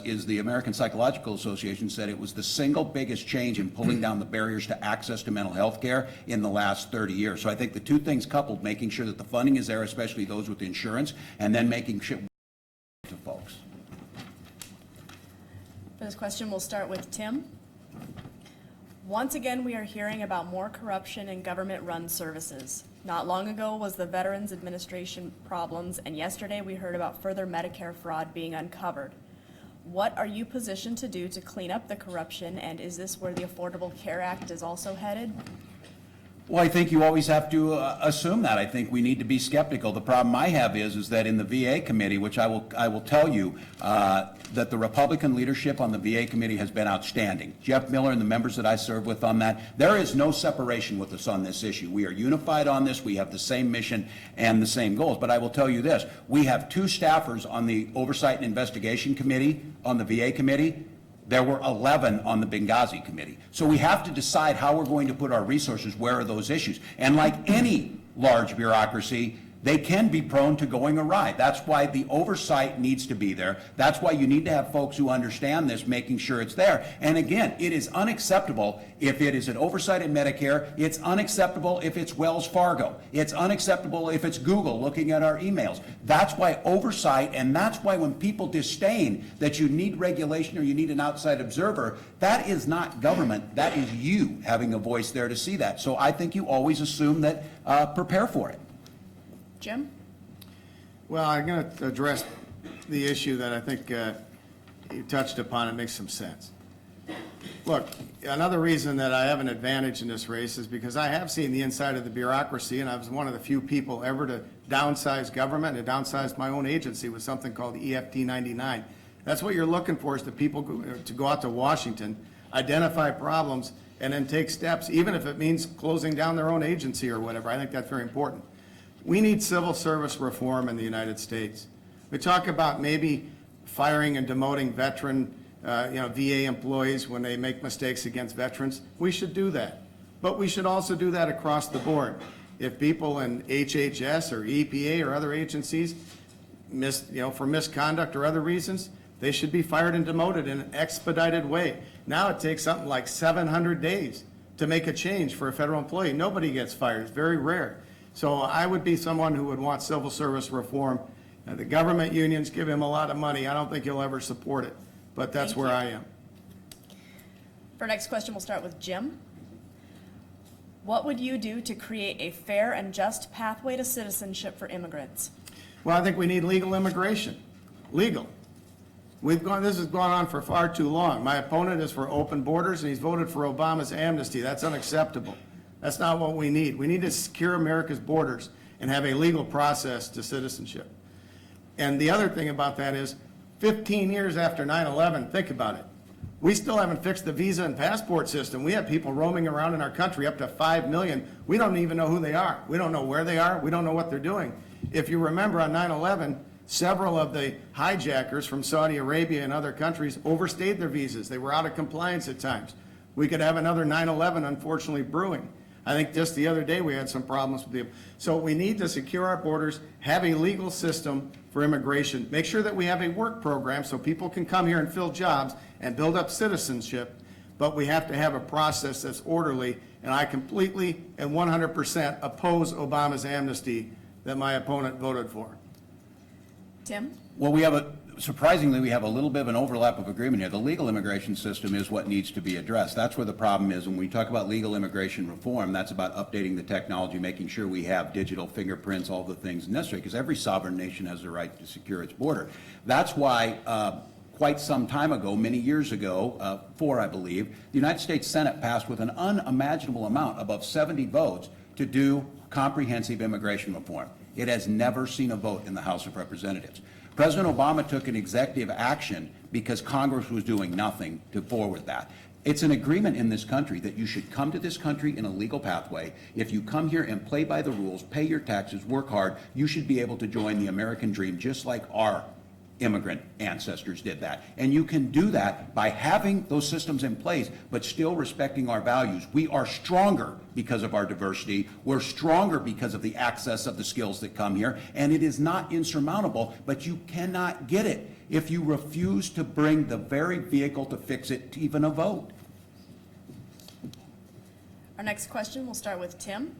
Is the American Psychological Association said it was the single biggest change in pulling down the barriers to access to mental health care in the last 30 years. So I think the two things coupled, making sure that the funding is there, especially those with insurance, and then making sure to folks. For this question, we'll start with Tim. Once again, we are hearing about more corruption in government-run services. Not long ago was the Veterans Administration problems, and yesterday we heard about further Medicare fraud being uncovered. What are you positioned to do to clean up the corruption, and is this where the Affordable Care Act is also headed? Well, I think you always have to assume that. I think we need to be skeptical. The problem I have is that in the VA committee, which I will tell you, that the Republican leadership on the VA committee has been outstanding. Jeff Miller and the members that I serve with on that, there is no separation with us on this issue. We are unified on this. We have the same mission and the same goals. But I will tell you this, we have 2 staffers on the Oversight and Investigation Committee, on the VA committee. There were 11 on the Benghazi committee. So we have to decide how we're going to put our resources, where are those issues. And like any large bureaucracy, they can be prone to going awry. That's why the oversight needs to be there. That's why you need to have folks who understand this, making sure it's there. And again, it is unacceptable if it is an oversight in Medicare. It's unacceptable if it's Wells Fargo. It's unacceptable if it's Google looking at our emails. That's why oversight, and that's why when people disdain that you need regulation or you need an outside observer, that is not government. That is you having a voice there to see that. So I think you always assume that, prepare for it. Jim? Well, I'm going to address the issue that I think you touched upon. It makes some sense. Look, another reason that I have an advantage in this race is because I have seen the inside of the bureaucracy, and I was one of the few people ever to downsize government and downsize my own agency with something called EFT 99. That's what you're looking for, is the people to go out to Washington, identify problems, and then take steps, even if it means closing down their own agency or whatever. I think that's very important. We need civil service reform in the United States. We talk about maybe firing and demoting veteran, VA employees when they make mistakes against veterans. We should do that. But we should also do that across the board. If people in HHS or EPA or other agencies for misconduct or other reasons, they should be fired and demoted in an expedited way. Now it takes something like 700 days to make a change for a federal employee. Nobody gets fired. It's very rare. So I would be someone who would want civil service reform. The government unions give him a lot of money. I don't think he'll ever support it, but that's where I am. For our next question, we'll start with Jim. What would you do to create a fair and just pathway to citizenship for immigrants? Well, I think we need legal immigration. Legal. This has gone on for far too long. My opponent is for open borders, and he's voted for Obama's amnesty. That's unacceptable. That's not what we need. We need to secure America's borders and have a legal process to citizenship. And the other thing about that is, 15 years after 9/11, think about it. We still haven't fixed the visa and passport system. We have people roaming around in our country, up to 5 million. We don't even know who they are. We don't know where they are. We don't know what they're doing. If you remember on 9/11, several of the hijackers from Saudi Arabia and other countries overstayed their visas. They were out of compliance at times. We could have another 9/11, unfortunately, brewing. I think just the other day we had some problems with them. So we need to secure our borders, have a legal system for immigration, make sure that we have a work program so people can come here and fill jobs and build up citizenship, but we have to have a process that's orderly, and I completely and 100% oppose Obama's amnesty that my opponent voted for. Tim? Well, surprisingly, we have a little bit of an overlap of agreement here. The legal immigration system is what needs to be addressed. That's where the problem is. When we talk about legal immigration reform, that's about updating the technology, making sure we have digital fingerprints, all the things necessary, because every sovereign nation has the right to secure its border. That's why quite some time ago, many years ago, 4 I believe, the United States Senate passed with an unimaginable amount, above 70 votes, to do comprehensive immigration reform. It has never seen a vote in the House of Representatives. President Obama took an executive action because Congress was doing nothing to forward that. It's an agreement in this country that you should come to this country in a legal pathway. If you come here and play by the rules, pay your taxes, work hard, you should be able to join the American dream just like our immigrant ancestors did that. And you can do that by having those systems in place, but still respecting our values. We are stronger because of our diversity. We're stronger because of the access of the skills that come here. And it is not insurmountable, but you cannot get it if you refuse to bring the very vehicle to fix it to even a vote. Our next question, we'll start with Tim.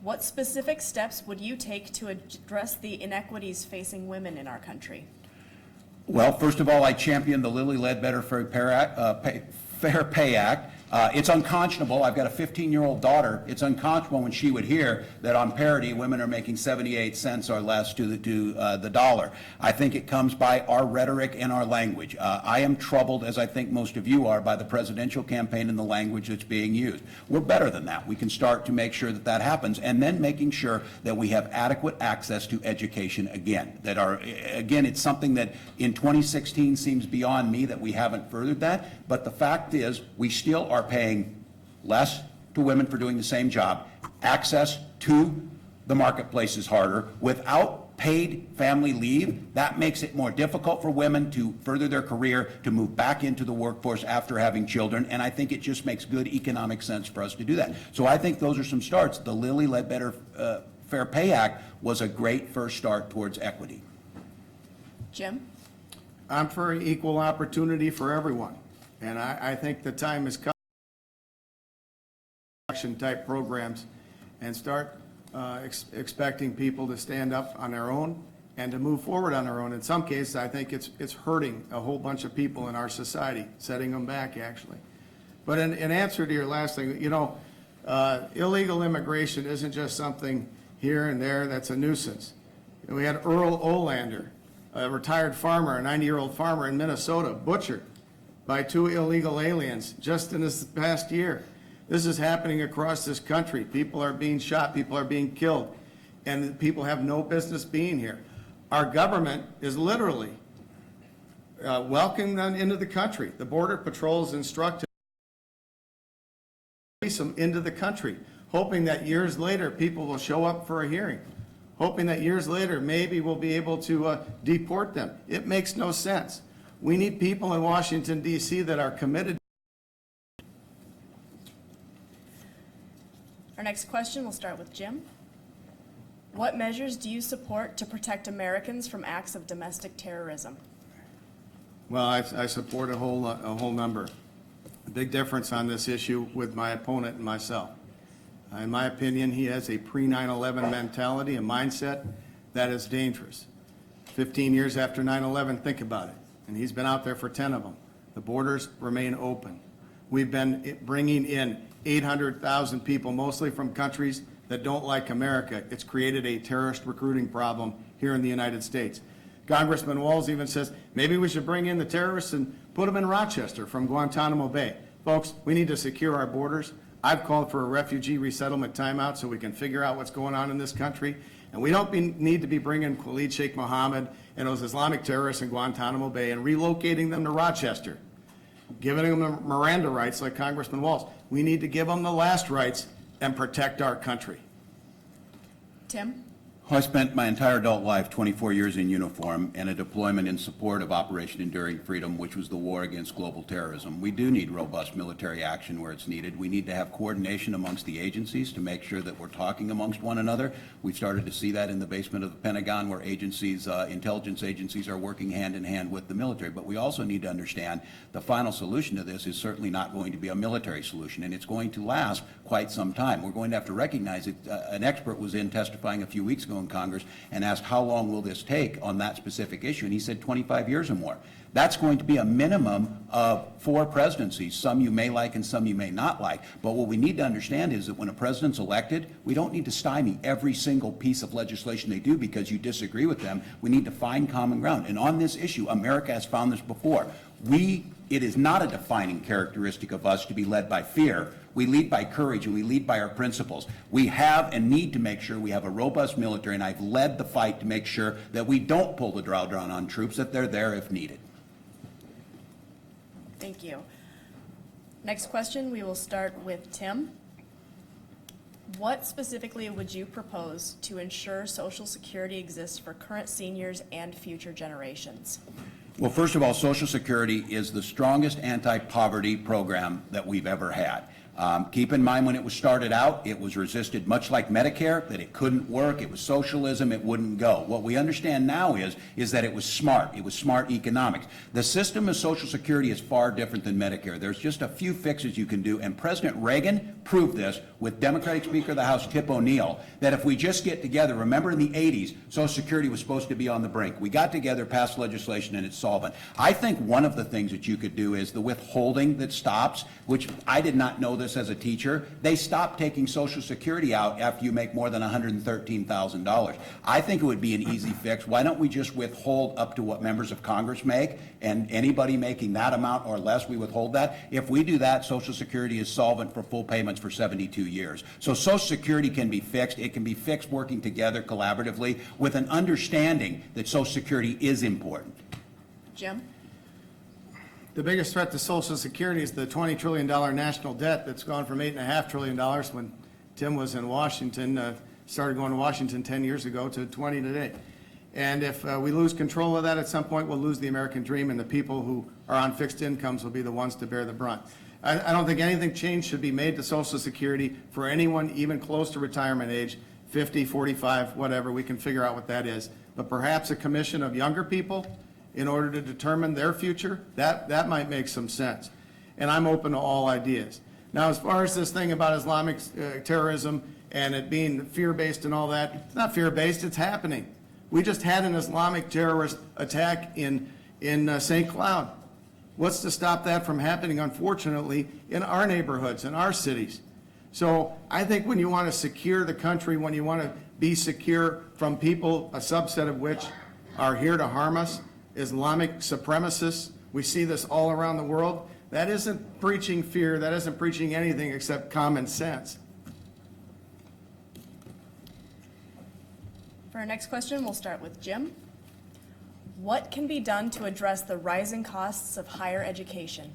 What specific steps would you take to address the inequities facing women in our country? Well, first of all, I championed the Lilly Ledbetter Fair Pay Act. It's unconscionable. I've got a 15-year-old daughter. It's unconscionable when she would hear that on parity, women are making 78 cents or less to the dollar. I think it comes by our rhetoric and our language. I am troubled, as I think most of you are, by the presidential campaign and the language that's being used. We're better than that. We can start to make sure that that happens, and then making sure that we have adequate access to education again. Again, it's something that in 2016 seems beyond me that we haven't furthered that, but the fact is we still are paying less to women for doing the same job. Access to the marketplace is harder. Without paid family leave, that makes it more difficult for women to further their career, to move back into the workforce after having children, and I think it just makes good economic sense for us to do that. So I think those are some starts. The Lilly Ledbetter Fair Pay Act was a great first start towards equity. Jim? I'm for equal opportunity for everyone, and I think the time has come type programs and start expecting people to stand up on their own and to move forward on their own. In some cases, I think it's hurting a whole bunch of people in our society, setting them back, actually. But in answer to your last thing, you know, illegal immigration isn't just something here and there that's a nuisance. We had Earl Olander, a retired farmer, a 90-year-old farmer in Minnesota, butchered by 2 illegal aliens just in this past year. This is happening across this country. People are being shot, people are being killed, and people have no business being here. Our government is literally welcoming them into the country. The Border Patrol is instructed to release them into the country, hoping that years later people will show up for a hearing, hoping that years later maybe we'll be able to deport them. It makes no sense. We need people in Washington, D.C. that are committed. Our next question will start with Jim. What measures do you support to protect Americans from acts of domestic terrorism? Well, I support a whole number. A big difference on this issue with my opponent and myself. In my opinion, he has a pre-9/11 mentality, a mindset that is dangerous. 15 years after 9/11, think about it. And he's been out there for 10 of them. The borders remain open. We've been bringing in 800,000 people, mostly from countries that don't like America. It's created a terrorist recruiting problem here in the United States. Congressman Walz even says, maybe we should bring in the terrorists and put them in Rochester from Guantanamo Bay. Folks, we need to secure our borders. I've called for a refugee resettlement timeout so we can figure out what's going on in this country. And we don't need to be bringing Khalid Sheikh Mohammed and those Islamic terrorists in Guantanamo Bay and relocating them to Rochester, giving them the Miranda rights like Congressman Walz. We need to give them the last rights and protect our country. Tim? I spent my entire adult life, 24 years in uniform, and a deployment in support of Operation Enduring Freedom, which was the war against global terrorism. We do need robust military action where it's needed. We need to have coordination amongst the agencies to make sure that we're talking amongst one another. We've started to see that in the basement of the Pentagon, where agencies, intelligence agencies are working hand in hand with the military. But we also need to understand the final solution to this is certainly not going to be a military solution, and it's going to last quite some time. We're going to have to recognize it. An expert was in testifying a few weeks ago in Congress and asked how long will this take on that specific issue, and he said 25 years or more. That's going to be a minimum of 4 presidencies, some you may like and some you may not like. But what we need to understand is that when a president's elected, we don't need to stymie every single piece of legislation they do because you disagree with them. We need to find common ground. And on this issue, America has found this before. It is not a defining characteristic of us to be led by fear. We lead by courage and we lead by our principles. We have and need to make sure we have a robust military, and I've led the fight to make sure that we don't pull the drawdown on troops, that they're there if needed. Thank you. Next question, we will start with Tim. What specifically would you propose to ensure Social Security exists for current seniors and future generations? Well, first of all, Social Security is the strongest anti-poverty program that we've ever had. Keep in mind, when it was started out, it was resisted much like Medicare, that it couldn't work, it was socialism, it wouldn't go. What we understand now is that it was smart economics. The system of Social Security is far different than Medicare. There's just a few fixes you can do, and President Reagan proved this with Democratic Speaker of the House Tip O'Neill, that if we just get together, remember in the 80s, Social Security was supposed to be on the brink. We got together, passed legislation, and it's solvent. I think one of the things that you could do is the withholding that stops, which I did not know this as a teacher. They stopped taking Social Security out after you make more than $113,000. I think it would be an easy fix. Why don't we just withhold up to what members of Congress make, and anybody making that amount or less, we withhold that? If we do that, Social Security is solvent for full payments for 72 years. So Social Security can be fixed. It can be fixed working together collaboratively with an understanding that Social Security is important. Jim? The biggest threat to Social Security is the $20 trillion national debt that's gone from $8.5 trillion when Tim was in Washington, started going to Washington 10 years ago, to 20 today. And if we lose control of that at some point, we'll lose the American dream, and the people who are on fixed incomes will be the ones to bear the brunt. I don't think anything change should be made to Social Security for anyone even close to retirement age, 50, 45, whatever. We can figure out what that is. But perhaps a commission of younger people in order to determine their future, that might make some sense. And I'm open to all ideas. Now, as far as this thing about Islamic terrorism and it being fear-based and all that, it's not fear-based, it's happening. We just had an Islamic terrorist attack in St. Cloud. What's to stop that from happening, unfortunately, in our neighborhoods, in our cities? So I think when you want to secure the country, when you want to be secure from people, a subset of which are here to harm us, Islamic supremacists, we see this all around the world, that isn't preaching fear, that isn't preaching anything except common sense. For our next question, we'll start with Jim. What can be done to address the rising costs of higher education?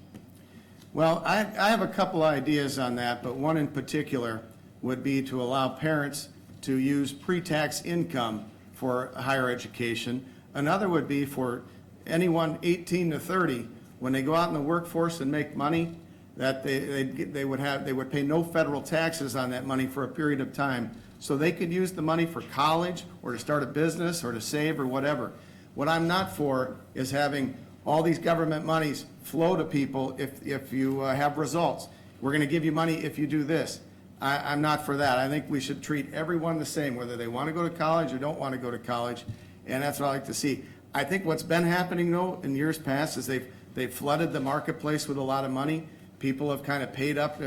Well, I have a couple ideas on that, but one in particular would be to allow parents to use pre-tax income for higher education. Another would be for anyone 18 to 30, when they go out in the workforce and make money, that they would pay no federal taxes on that money for a period of time, so they could use the money for college or to start a business or to save or whatever. What I'm not for is having all these government monies flow to people if you have results. We're going to give you money if you do this. I'm not for that. I think we should treat everyone the same, whether they want to go to college or don't want to go to college, and that's what I like to see. I think what's been happening, though, in years past is they've flooded the marketplace with a lot of money. People have kind of paid up,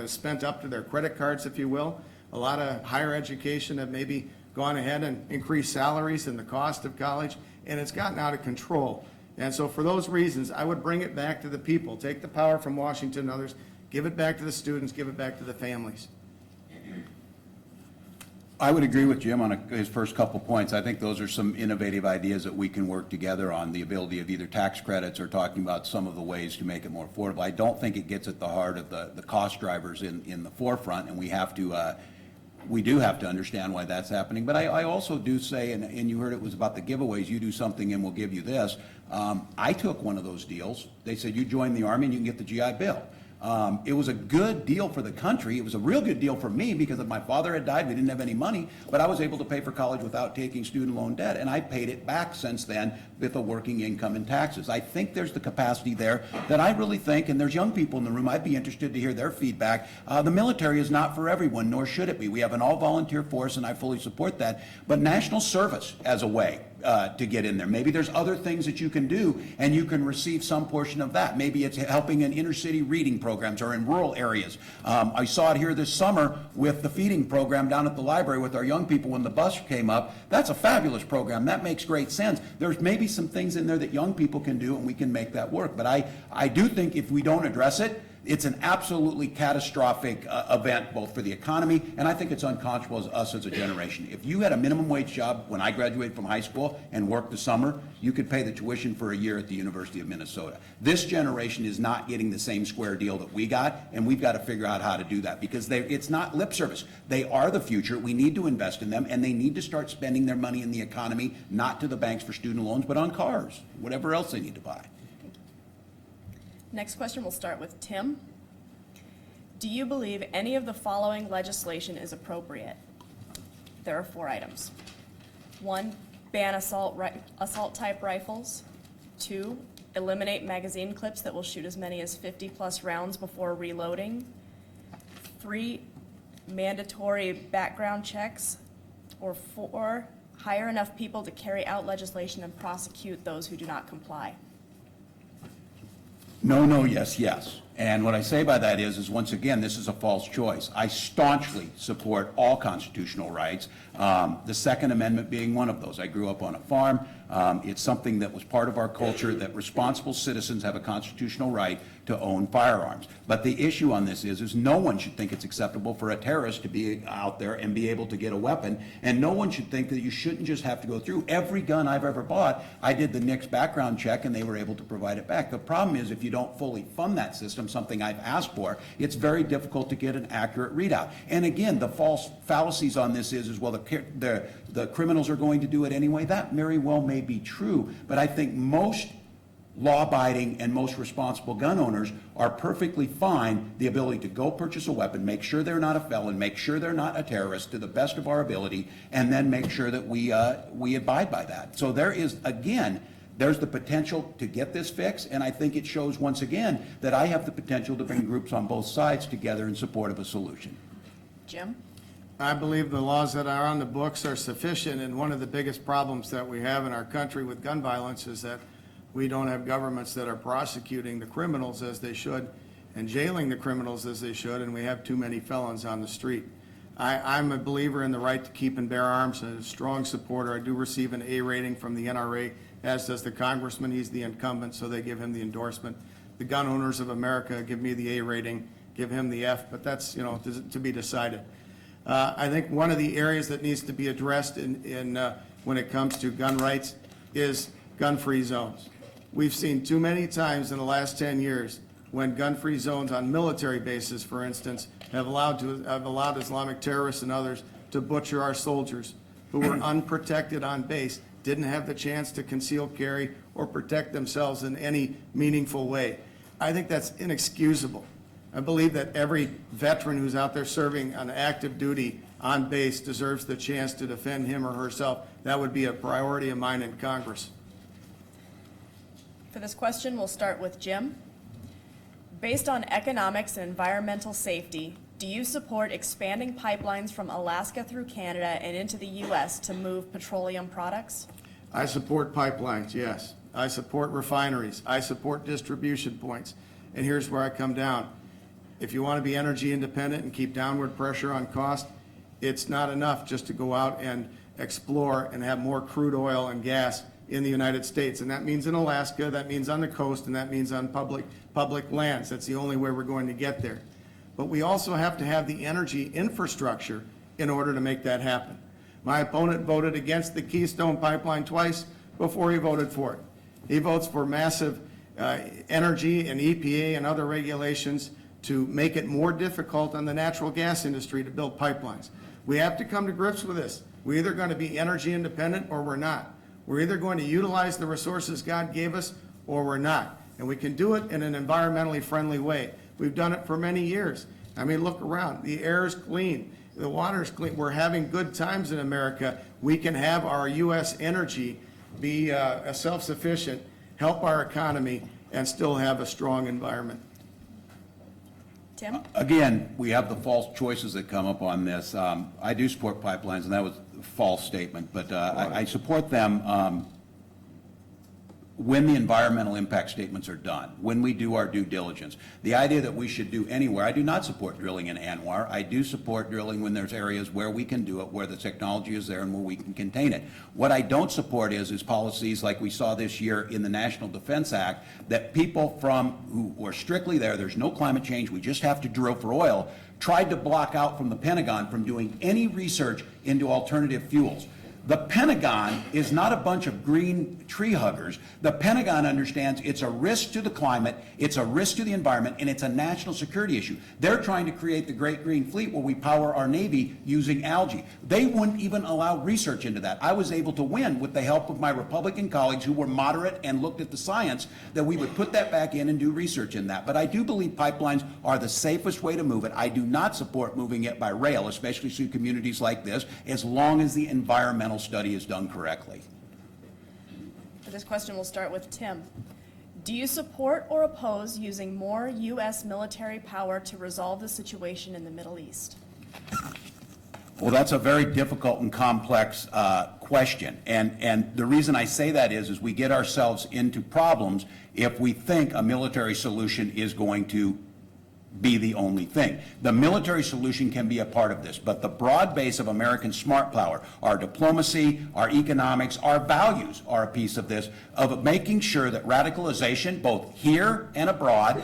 spent up to their credit cards, if you will. A lot of higher education have maybe gone ahead and increased salaries and the cost of college, and it's gotten out of control. And so for those reasons, I would bring it back to the people. Take the power from Washington and others, give it back to the students, give it back to the families. I would agree with Jim on his first couple points. I think those are some innovative ideas that we can work together on, the ability of either tax credits or talking about some of the ways to make it more affordable. I don't think it gets at the heart of the cost drivers in the forefront, and we do have to understand why that's happening. But I also do say, and you heard it was about the giveaways, you do something and we'll give you this. I took one of those deals. They said, you join the Army and you can get the GI Bill. It was a good deal for the country. It was a real good deal for me because if my father had died, we didn't have any money, but I was able to pay for college without taking student loan debt, and I paid it back since then with a working income and taxes. I think there's the capacity there that I really think, and there's young people in the room, I'd be interested to hear their feedback. The military is not for everyone, nor should it be. We have an all-volunteer force, and I fully support that, but national service as a way to get in there. Maybe there's other things that you can do, and you can receive some portion of that. Maybe it's helping in inner-city reading programs or in rural areas. I saw it here this summer with the feeding program down at the library with our young people when the bus came up. That's a fabulous program. That makes great sense. There's maybe some things in there that young people can do, and we can make that work. But I do think if we don't address it, it's an absolutely catastrophic event, both for the economy, and I think it's unconscionable as us as a generation. If you had a minimum wage job when I graduated from high school and worked the summer, you could pay the tuition for a year at the University of Minnesota. This generation is not getting the same square deal that we got, and we've got to figure out how to do that because it's not lip service. They are the future. We need to invest in them, and they need to start spending their money in the economy, not to the banks for student loans, but on cars, whatever else they need to buy. Next question, we'll start with Tim. Do you believe any of the following legislation is appropriate? There are 4 items. 1, ban assault-type rifles. 2, eliminate magazine clips that will shoot as many as 50-plus rounds before reloading. 3, mandatory background checks. Or 4, hire enough people to carry out legislation and prosecute those who do not comply. No, no, yes, yes. And what I say by that is once again, this is a false choice. I staunchly support all constitutional rights, the Second Amendment being one of those. I grew up on a farm. It's something that was part of our culture, that responsible citizens have a constitutional right to own firearms. But the issue on this is no one should think it's acceptable for a terrorist to be out there and be able to get a weapon, and no one should think that you shouldn't just have to go through. Every gun I've ever bought, I did the NICS background check and they were able to provide it back. The problem is if you don't fully fund that system, something I've asked for, it's very difficult to get an accurate readout. And again, the false fallacies on this is well, the criminals are going to do it anyway. That very well may be true, but I think most law-abiding and most responsible gun owners are perfectly fine the ability to go purchase a weapon, make sure they're not a felon, make sure they're not a terrorist to the best of our ability, and then make sure that we abide by that. So there is, again, there's the potential to get this fixed, and I think it shows once again that I have the potential to bring groups on both sides together in support of a solution. Jim? I believe the laws that are on the books are sufficient, and one of the biggest problems that we have in our country with gun violence is that we don't have governments that are prosecuting the criminals as they should and jailing the criminals as they should, and we have too many felons on the street. I'm a believer in the right to keep and bear arms and a strong supporter. I do receive an A rating from the NRA, as does the congressman. He's the incumbent, so they give him the endorsement. The gun owners of America give me the A rating, give him the F, but that's, to be decided. I think one of the areas that needs to be addressed when it comes to gun rights is gun-free zones. We've seen too many times in the last 10 years when gun-free zones on military bases, for instance, have allowed Islamic terrorists and others to butcher our soldiers who were unprotected on base, didn't have the chance to conceal carry or protect themselves in any meaningful way. I think that's inexcusable. I believe that every veteran who's out there serving on active duty on base deserves the chance to defend him or herself. That would be a priority of mine in Congress. For this question, we'll start with Jim. Based on economics and environmental safety, do you support expanding pipelines from Alaska through Canada and into the U.S. to move petroleum products? I support pipelines, yes. I support refineries. I support distribution points. And here's where I come down. If you want to be energy independent and keep downward pressure on cost, it's not enough just to go out and explore and have more crude oil and gas in the United States. And that means in Alaska, that means on the coast, and that means on public lands. That's the only way we're going to get there. But we also have to have the energy infrastructure in order to make that happen. My opponent voted against the Keystone Pipeline twice before he voted for it. He votes for massive energy and EPA and other regulations to make it more difficult on the natural gas industry to build pipelines. We have to come to grips with this. We're either going to be energy independent or we're not. We're either going to utilize the resources God gave us or we're not. And we can do it in an environmentally friendly way. We've done it for many years. I mean, look around. The air is clean. The water is clean. We're having good times in America. We can have our U.S. energy be self-sufficient, help our economy, and still have a strong environment. Tim? Again, we have the false choices that come up on this. I do support pipelines, and that was a false statement, but I support them when the environmental impact statements are done, when we do our due diligence. The idea that we should do anywhere, I do not support drilling in Anwar. I do support drilling when there's areas where we can do it, where the technology is there and where we can contain it. What I don't support is policies like we saw this year in the National Defense Act, that people who were strictly there's no climate change, we just have to drill for oil, tried to block out from the Pentagon from doing any research into alternative fuels. The Pentagon is not a bunch of green tree huggers. The Pentagon understands it's a risk to the climate, it's a risk to the environment, and it's a national security issue. They're trying to create the Great Green Fleet where we power our Navy using algae. They wouldn't even allow research into that. I was able to win with the help of my Republican colleagues who were moderate and looked at the science that we would put that back in and do research in that. But I do believe pipelines are the safest way to move it. I do not support moving it by rail, especially through communities like this, as long as the environmental study is done correctly. For this question, we'll start with Tim. Do you support or oppose using more U.S. military power to resolve the situation in the Middle East? Well, that's a very difficult and complex question. And the reason I say that is we get ourselves into problems if we think a military solution is going to be the only thing. The military solution can be a part of this, but the broad base of American smart power, our diplomacy, our economics, our values are a piece of this, of making sure that radicalization, both here and abroad,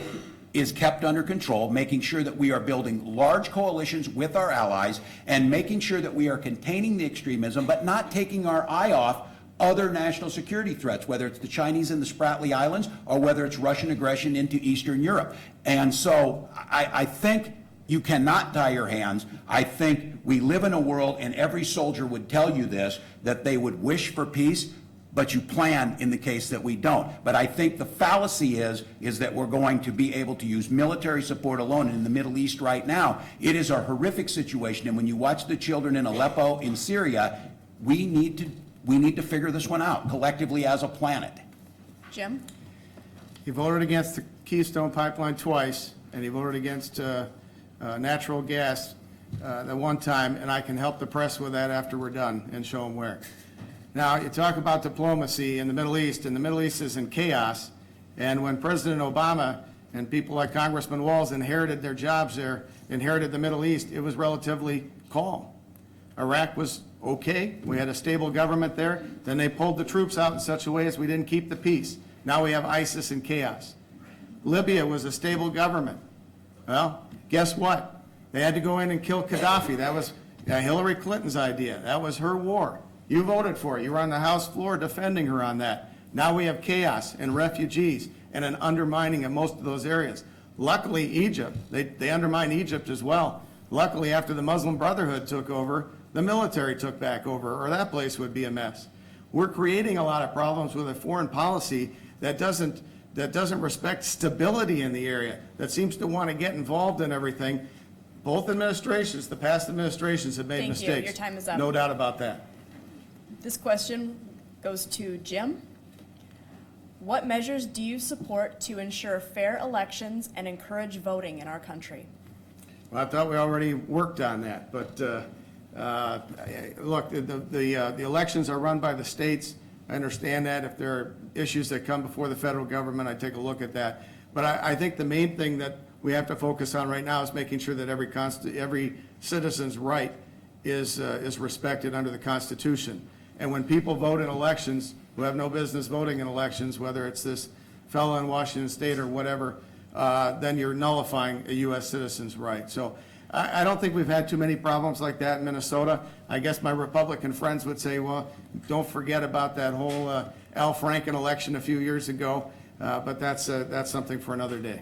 is kept under control, making sure that we are building large coalitions with our allies, and making sure that we are containing the extremism, but not taking our eye off other national security threats, whether it's the Chinese in the Spratly Islands or whether it's Russian aggression into Eastern Europe. And so I think you cannot tie your hands. I think we live in a world, and every soldier would tell you this, that they would wish for peace, but you plan in the case that we don't. But I think the fallacy is that we're going to be able to use military support alone. And in the Middle East right now, it is a horrific situation. And when you watch the children in Aleppo, in Syria, we need to figure this one out collectively as a planet. Jim? He voted against the Keystone Pipeline twice, and he voted against natural gas the one time, and I can help the press with that after we're done and show them where. Now, you talk about diplomacy in the Middle East, and the Middle East is in chaos, and when President Obama and people like Congressman Walz inherited their jobs there, inherited the Middle East, it was relatively calm. Iraq was okay. We had a stable government there. Then they pulled the troops out in such a way as we didn't keep the peace. Now we have ISIS and chaos. Libya was a stable government. Well, guess what? They had to go in and kill Gaddafi. That was Hillary Clinton's idea. That was her war. You voted for it. You were on the House floor defending her on that. Now we have chaos and refugees and an undermining of most of those areas. Luckily, Egypt, they undermined Egypt as well. Luckily, after the Muslim Brotherhood took over, the military took back over, or that place would be a mess. We're creating a lot of problems with a foreign policy that doesn't respect stability in the area, that seems to want to get involved in everything. Both administrations, the past administrations, have made mistakes. Thank you. Your time is up. No doubt about that. This question goes to Jim. What measures do you support to ensure fair elections and encourage voting in our country? Well, I thought we already worked on that, but look, the elections are run by the states. I understand that. If there are issues that come before the federal government, I take a look at that. But I think the main thing that we have to focus on right now is making sure that every citizen's right is respected under the Constitution. And when people vote in elections who have no business voting in elections, whether it's this fellow in Washington State or whatever, then you're nullifying a U.S. citizen's right. So I don't think we've had too many problems like that in Minnesota. I guess my Republican friends would say, well, don't forget about that whole Al Franken election a few years ago, but that's something for another day.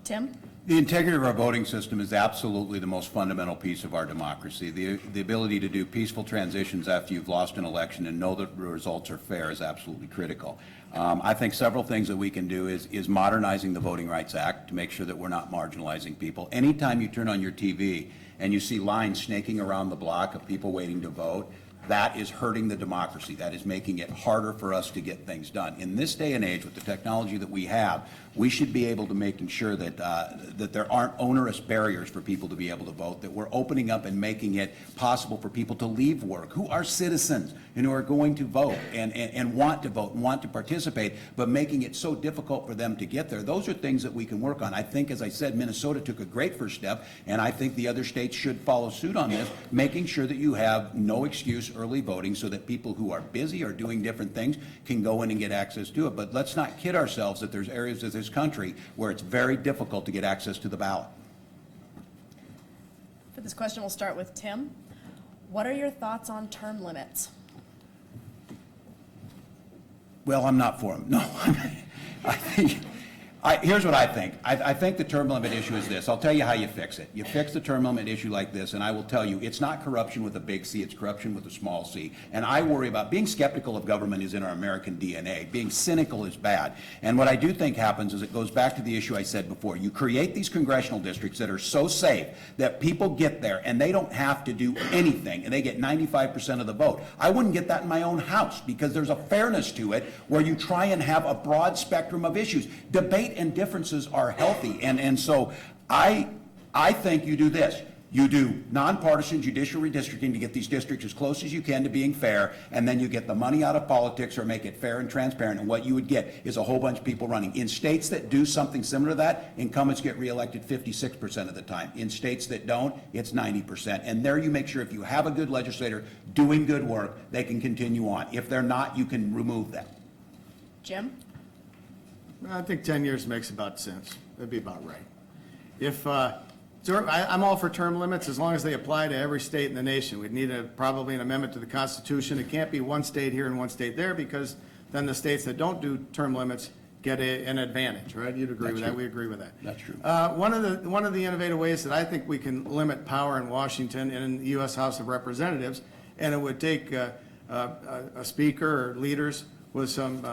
Tim? The integrity of our voting system is absolutely the most fundamental piece of our democracy. The ability to do peaceful transitions after you've lost an election and know that the results are fair is absolutely critical. I think several things that we can do is modernizing the Voting Rights Act to make sure that we're not marginalizing people. Anytime you turn on your TV and you see lines snaking around the block of people waiting to vote, that is hurting the democracy. That is making it harder for us to get things done. In this day and age, with the technology that we have, we should be able to make sure that that there aren't onerous barriers for people to be able to vote, that we're opening up and making it possible for people to leave work, who are citizens and who are going to vote and want to vote and want to participate, but making it so difficult for them to get there. Those are things that we can work on. I think, as I said, Minnesota took a great first step, and I think the other states should follow suit on this, making sure that you have no excuse early voting so that people who are busy or doing different things can go in and get access to it. But let's not kid ourselves that there's areas of this country where it's very difficult to get access to the ballot. For this question, we'll start with Tim. What are your thoughts on term limits? Well, I'm not for them. No, I think, here's what I think. I think the term limit issue is this. I'll tell you how you fix it. You fix the term limit issue like this, and I will tell you, it's not corruption with a big C, it's corruption with a small c. And I worry about being skeptical of government is in our American DNA. Being cynical is bad. And what I do think happens is it goes back to the issue I said before. You create these congressional districts that are so safe that people get there and they don't have to do anything, and they get 95% of the vote. I wouldn't get that in my own house because there's a fairness to it where you try and have a broad spectrum of issues. Debate and differences are healthy, and so I think you do this. You do nonpartisan judicial redistricting to get these districts as close as you can to being fair, and then you get the money out of politics or make it fair and transparent, and what you would get is a whole bunch of people running. In states that do something similar to that, incumbents get reelected 56% of the time. In states that don't, it's 90%. And there you make sure if you have a good legislator doing good work, they can continue on. If they're not, you can remove them. Jim? I think 10 years makes about sense. That'd be about right. If, I'm all for term limits as long as they apply to every state in the nation. We'd need probably an amendment to the Constitution. It can't be one state here and one state there, because then the states that don't do term limits get an advantage, right? You'd agree with that. We agree with that. That's true. One of the innovative ways that I think we can limit power in Washington and in the U.S. House of Representatives, and it would take a speaker or leaders with some,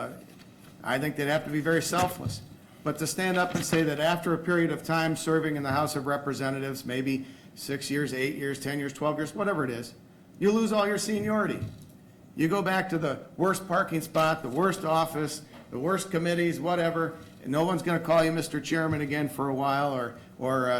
I think they'd have to be very selfless. But to stand up and say that after a period of time serving in the House of Representatives, maybe 6 years, 8 years, 10 years, 12 years, whatever it is, you lose all your seniority. You go back to the worst parking spot, the worst office, the worst committees, whatever, and no one's going to call you Mr. Chairman again for a while, or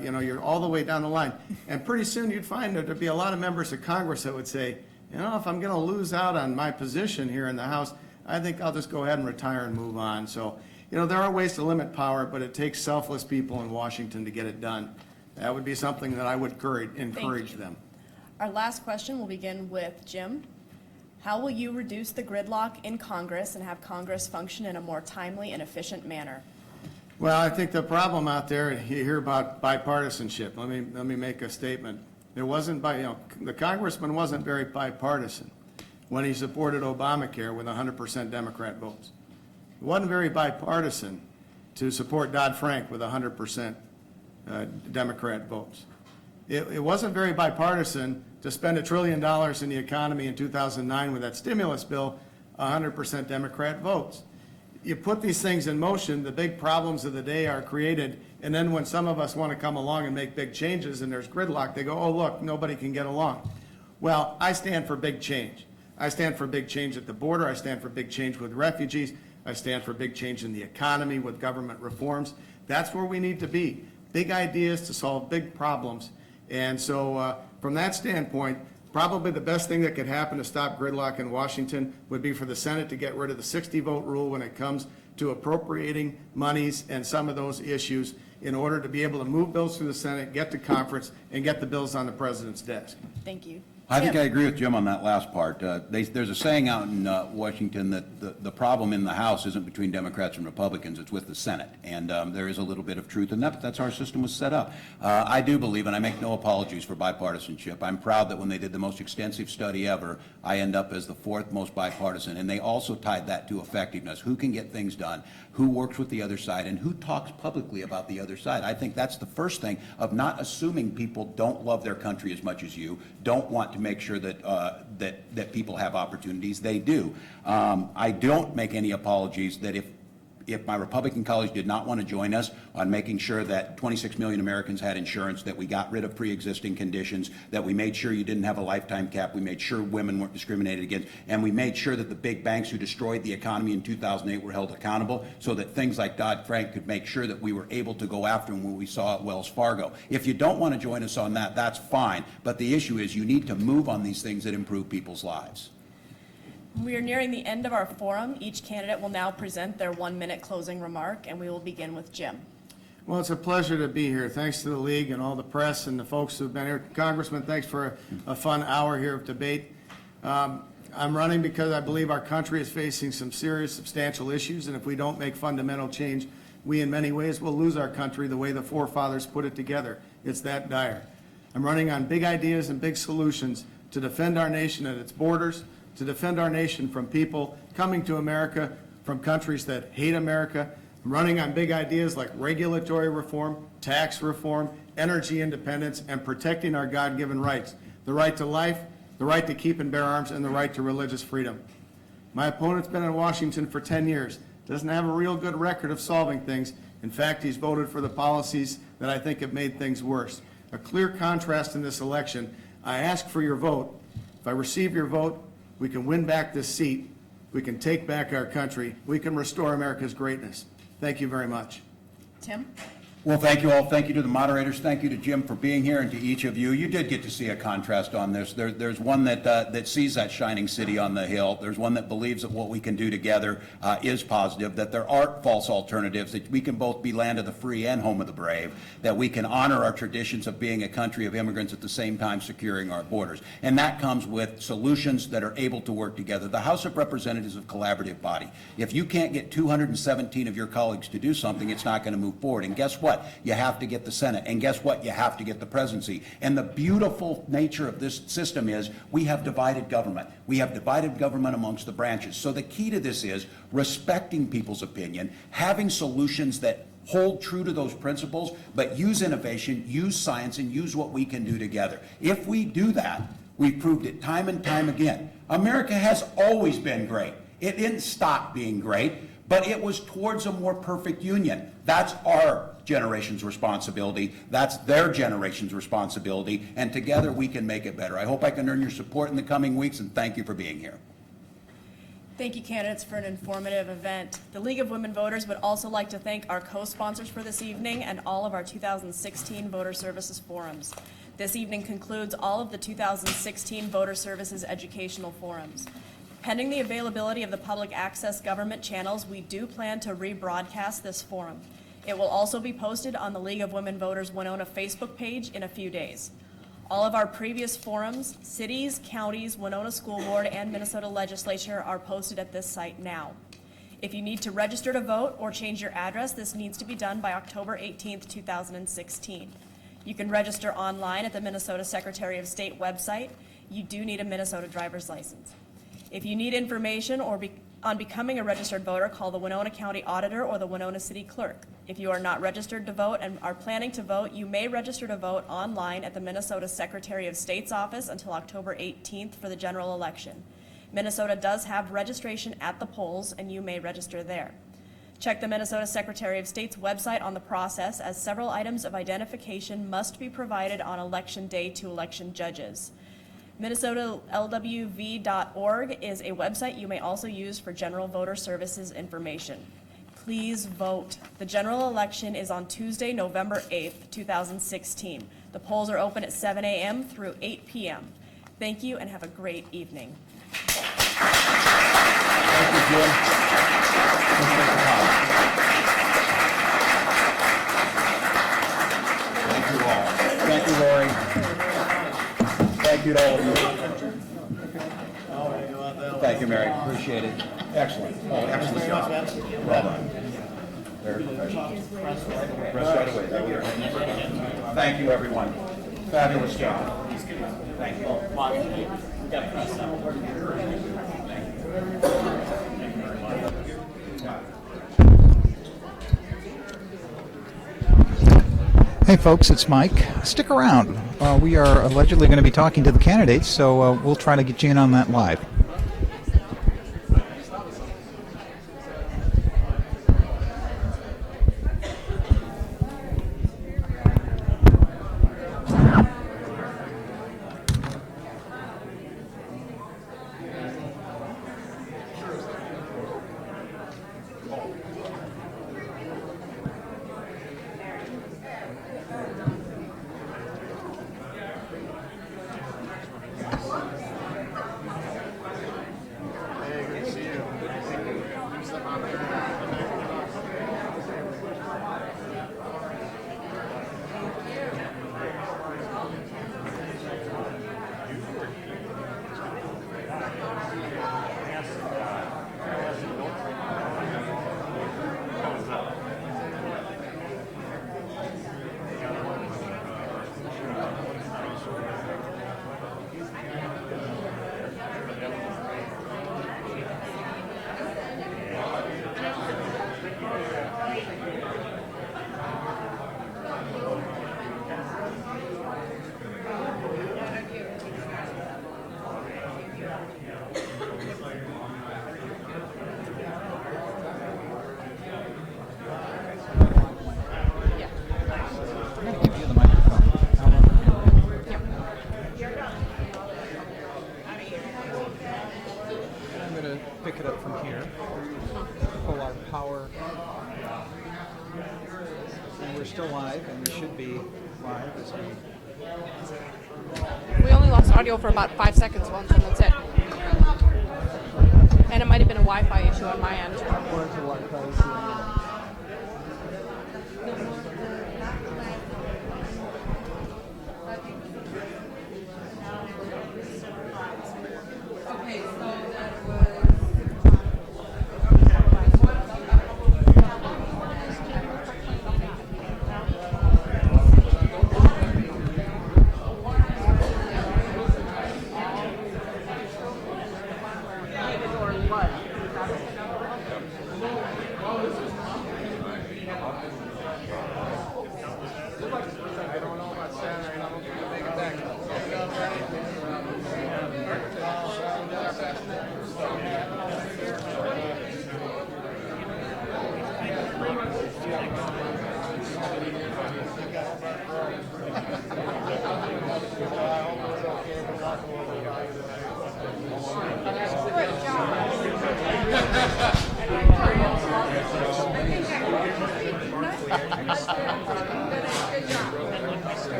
you're all the way down the line. And pretty soon you'd find that there'd be a lot of members of Congress that would say, if I'm going to lose out on my position here in the House, I think I'll just go ahead and retire and move on. So, there are ways to limit power, but it takes selfless people in Washington to get it done. That would be something that I would encourage them. Our last question will begin with Jim. How will you reduce the gridlock in Congress and have Congress function in a more timely and efficient manner? Well, I think the problem out there, you hear about bipartisanship. Let me make a statement. There wasn't the congressman wasn't very bipartisan when he supported Obamacare with 100% Democrat votes. It wasn't very bipartisan to support Dodd-Frank with 100% Democrat votes. It wasn't very bipartisan to spend $1 trillion in the economy in 2009 with that stimulus bill, 100% Democrat votes. You put these things in motion, the big problems of the day are created, and then when some of us want to come along and make big changes and there's gridlock, they go, oh, look, nobody can get along. Well, I stand for big change. I stand for big change at the border. I stand for big change with refugees. I stand for big change in the economy with government reforms. That's where we need to be. Big ideas to solve big problems. And so from that standpoint, probably the best thing that could happen to stop gridlock in Washington would be for the Senate to get rid of the 60-vote rule when it comes to appropriating monies and some of those issues in order to be able to move bills through the Senate, get to conference, and get the bills on the president's desk. Thank you. I think Jim. I agree with Jim on that last part. There's a saying out in Washington that the problem in the House isn't between Democrats and Republicans, it's with the Senate. And there is a little bit of truth in that, but that's how our system was set up. I do believe, and I make no apologies for bipartisanship, I'm proud that when they did the most extensive study ever, I end up as the 4th most bipartisan. And they also tied that to effectiveness. Who can get things done? Who works with the other side? And who talks publicly about the other side? I think that's the first thing of not assuming people don't love their country as much as you, don't want to make sure that that people have opportunities. They do. I don't make any apologies that if my Republican colleagues did not want to join us on making sure that 26 million Americans had insurance, that we got rid of pre-existing conditions, that we made sure you didn't have a lifetime cap, we made sure women weren't discriminated against, and we made sure that the big banks who destroyed the economy in 2008 were held accountable, so that things like Dodd-Frank could make sure that we were able to go after them when we saw at Wells Fargo. If you don't want to join us on that, that's fine, but the issue is you need to move on these things that improve people's lives. We are nearing the end of our forum. Each candidate will now present their 1-minute closing remark, and we will begin with Jim. Well, it's a pleasure to be here. Thanks to the league and all the press and the folks who've been here. Congressman, thanks for a fun hour here of debate. I'm running because I believe our country is facing some serious, substantial issues, and if we don't make fundamental change, we in many ways will lose our country the way the forefathers put it together. It's that dire. I'm running on big ideas and big solutions to defend our nation at its borders, to defend our nation from people coming to America from countries that hate America. I'm running on big ideas like regulatory reform, tax reform, energy independence, and protecting our God-given rights, the right to life, the right to keep and bear arms, and the right to religious freedom. My opponent's been in Washington for 10 years, doesn't have a real good record of solving things. In fact, he's voted for the policies that I think have made things worse. A clear contrast in this election. I ask for your vote. If I receive your vote, we can win back this seat. We can take back our country. We can restore America's greatness. Thank you very much. Tim? Well, thank you all. Thank you to the moderators. Thank you to Jim for being here, and to each of you. You did get to see a contrast on this. There's one that sees that shining city on the hill. There's one that believes that what we can do together is positive, that there aren't false alternatives, that we can both be land of the free and home of the brave, that we can honor our traditions of being a country of immigrants at the same time securing our borders. And that comes with solutions that are able to work together. The House of Representatives is a collaborative body. If you can't get 217 of your colleagues to do something, it's not going to move forward. And guess what? You have to get the Senate. And guess what? You have to get the presidency. And the beautiful nature of this system is we have divided government. We have divided government amongst the branches. So the key to this is respecting people's opinion, having solutions that hold true to those principles, but use innovation, use science, and use what we can do together. If we do that, we've proved it time and time again. America has always been great. It didn't stop being great, but it was towards a more perfect union. That's our generation's responsibility. That's their generation's responsibility. And together we can make it better. I hope I can earn your support in the coming weeks, and thank you for being here. Thank you, candidates, for an informative event. The League of Women Voters would also like to thank our co-sponsors for this evening and all of our 2016 Voter Services Forums. This evening concludes all of the 2016 Voter Services Educational Forums. Pending the availability of the public access government channels, we do plan to rebroadcast this forum. It will also be posted on the League of Women Voters Winona Facebook page in a few days. All of our previous forums, cities, counties, Winona School Board, and Minnesota Legislature are posted at this site now. If you need to register to vote or change your address, this needs to be done by October 18th, 2016. You can register online at the Minnesota Secretary of State website. You do need a Minnesota driver's license. If you need information on becoming a registered voter, call the Winona County Auditor or the Winona City Clerk. If you are not registered to vote and are planning to vote, you may register to vote online at the Minnesota Secretary of State's office until October 18th for the general election. Minnesota does have registration at the polls, and you may register there. Check the Minnesota Secretary of State's website on the process, as several items of identification must be provided on election day to election judges. MinnesotaLWV.org is a website you may also use for general voter services information. Please vote. The general election is on Tuesday, November 8th, 2016. The polls are open at 7 a.m. through 8 p.m. Thank you and have a great evening. Thank you, Jim. Thank you all. Thank you, Lori. Thank you to all of you. Thank you, Mary. Appreciate it. Excellent. Oh, excellent job. Well done. Very professional. Press right away. Thank you, everyone. Fabulous job. Thank you. Hey folks, it's Mike. Stick around. We are allegedly going to be talking to the candidates, so we'll try to get you in on that live. I'm going to pick it up from here. Pull our power. And we're still live, and we should be live as we... We only lost audio for about 5 seconds once, and that's it. And it might have been a Wi-Fi issue on my end.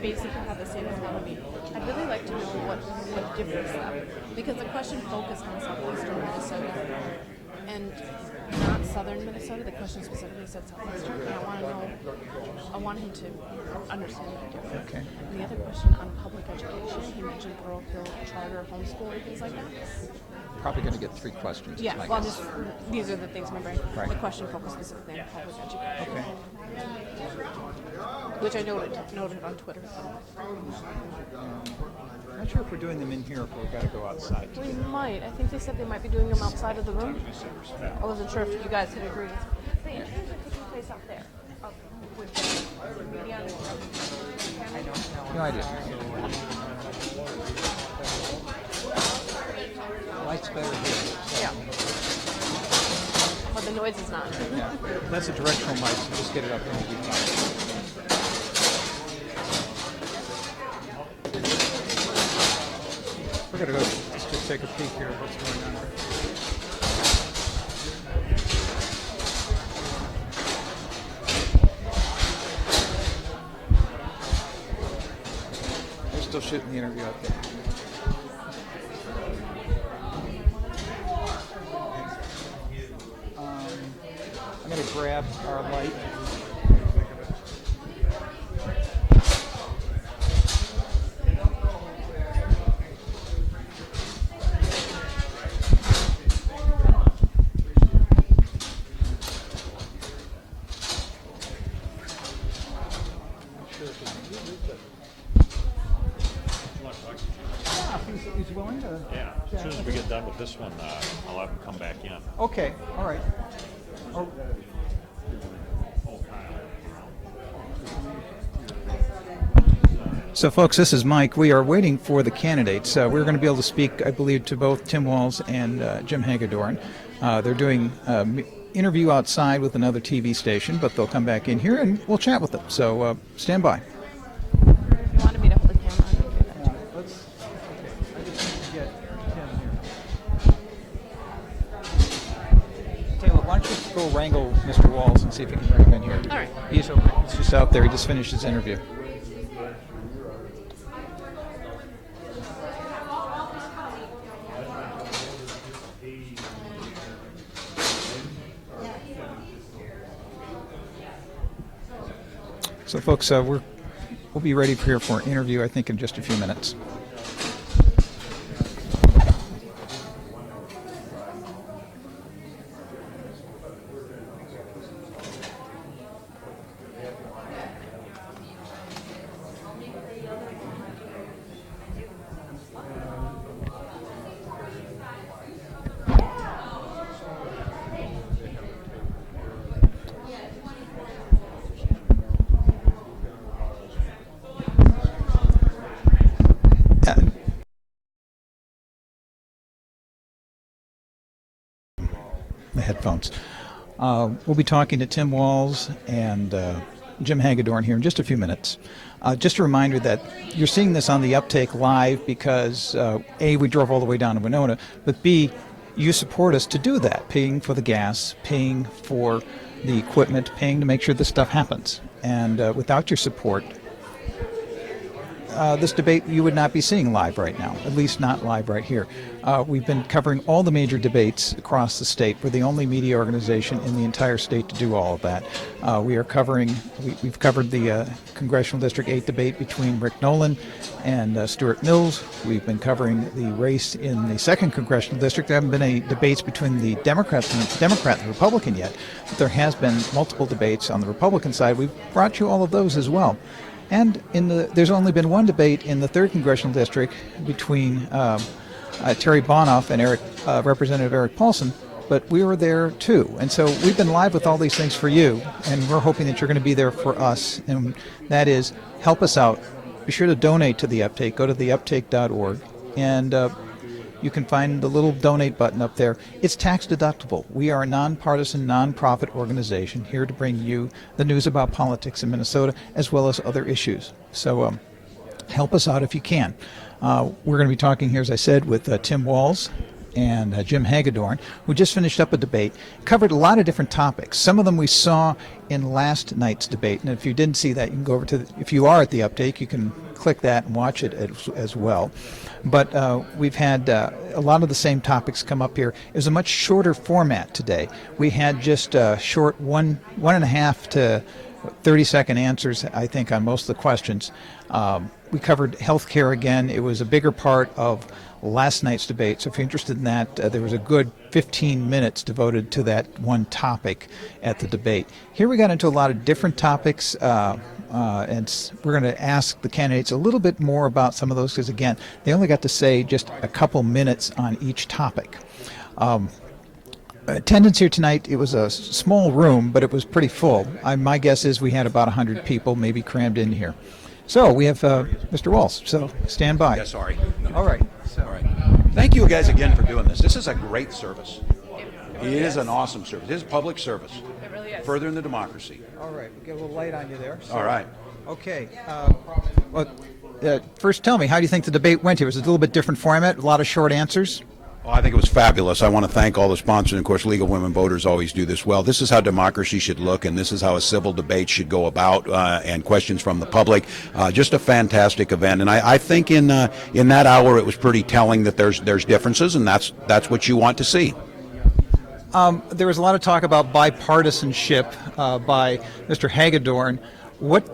Basically have the same economy. I'd really like to know what difference that, because the question focused on southeastern Minnesota and not southern Minnesota. The question specifically said southeastern, and I want him to understand the difference. Okay. And the other question on public education, he mentioned parochial charter homeschool and things like that. Probably going to get 3 questions. Yeah, I well, guess. these are the things in my brain. Right. The question focused specifically on public education. Okay. Which I noted on Twitter. Not sure if we're doing them in here or if we've got to go outside. We might. I think they said they might be doing them outside of the room. I wasn't sure if you guys had agreed. The interviews are taking place out there. With the media and the No, I didn't. Light's better here. yeah. But the noise is not. Yeah. That's a directional mic, so just get it up and we'll be fine. We're going to go just take a peek here at what's going on. They're still shooting the interview out there. I'm going to grab our light. He's willing to? Yeah, as soon as we get done with this one, I'll have him come back in. Okay, all right. Oh. So, folks, this is Mike. We are waiting for the candidates. We're going to be able to speak, I believe, to both Tim Walz and Jim Hagedorn. They're doing interview outside with another TV station, but they'll come back in here and we'll chat with them. So, stand by. If you want to meet up with the camera, I can do that too. I just need to get Tim here. Taylor, why don't you go wrangle Mr. Walz and see if you can bring him in here? All right. He's just out there. He just finished his interview. So, folks, we'll be ready here for an interview, I think, in just a few minutes. headphones. We'll be talking to Tim Walz and Jim Hagedorn here in just a few minutes. Just a reminder that you're seeing this on the Uptake live because, A, we drove all the way down to Winona, but B, you support us to do that, paying for the gas, paying for the equipment, paying to make sure this stuff happens. And without your support, this debate you would not be seeing live right now, at least not live right here. We've been covering all the major debates across the state. We're the only media organization in the entire state to do all of that. We've covered the Congressional District 8 debate between Rick Nolan and Stuart Mills. We've been covering the race in the 2nd Congressional District. There haven't been any debates between the Democrat and the Republican yet, but there has been multiple debates on the Republican side. We've brought you all of those as well. And there's only been one debate in the 3rd Congressional District between Terry Bonoff and Representative Eric Paulson, but we were there too. And so we've been live with all these things for you, and we're hoping that you're going to be there for us, and that is help us out. Be sure to donate to the Uptake. Go to theuptake.org, and you can find the little donate button up there. It's tax deductible. We are a nonpartisan, nonprofit organization here to bring you the news about politics in Minnesota as well as other issues. So help us out if you can. We're going to be talking here, as I said, with Tim Walz and Jim Hagedorn, who just finished up a debate, covered a lot of different topics. Some of them we saw in last night's debate, and if you didn't see that, you can go over to, if you are at the Uptake, you can click that and watch it as well. But we've had a lot of the same topics come up here. It was a much shorter format today. We had just short 1.5 to 30-second answers, I think, on most of the questions. We covered health care again. It was a bigger part of last night's debate. So if you're interested in that, there was a good 15 minutes devoted to that one topic at the debate. Here we got into a lot of different topics, and we're going to ask the candidates a little bit more about some of those because, again, they only got to say just a couple minutes on each topic. Attendance here tonight, it was a small room, but it was pretty full. My guess is we had about 100 people maybe crammed in here. So we have Mr. Walz, so stand by. Yeah, sorry. All right. All right. Thank you guys again for doing this. This is a great service. It is an awesome service. It is public service. It really is. Furthering the democracy. All right. We'll get a little light on you there. All right. Okay. First tell me, how do you think the debate went here? Was it a little bit different format, a lot of short answers? Well, I think it was fabulous. I want to thank all the sponsors, and of course, League of Women Voters always do this well. This is how democracy should look, and this is how a civil debate should go about, and questions from the public. Just a fantastic event, and I think in that hour it was pretty telling that there's differences, and that's what you want to see. There was a lot of talk about bipartisanship by Mr. Hagedorn. What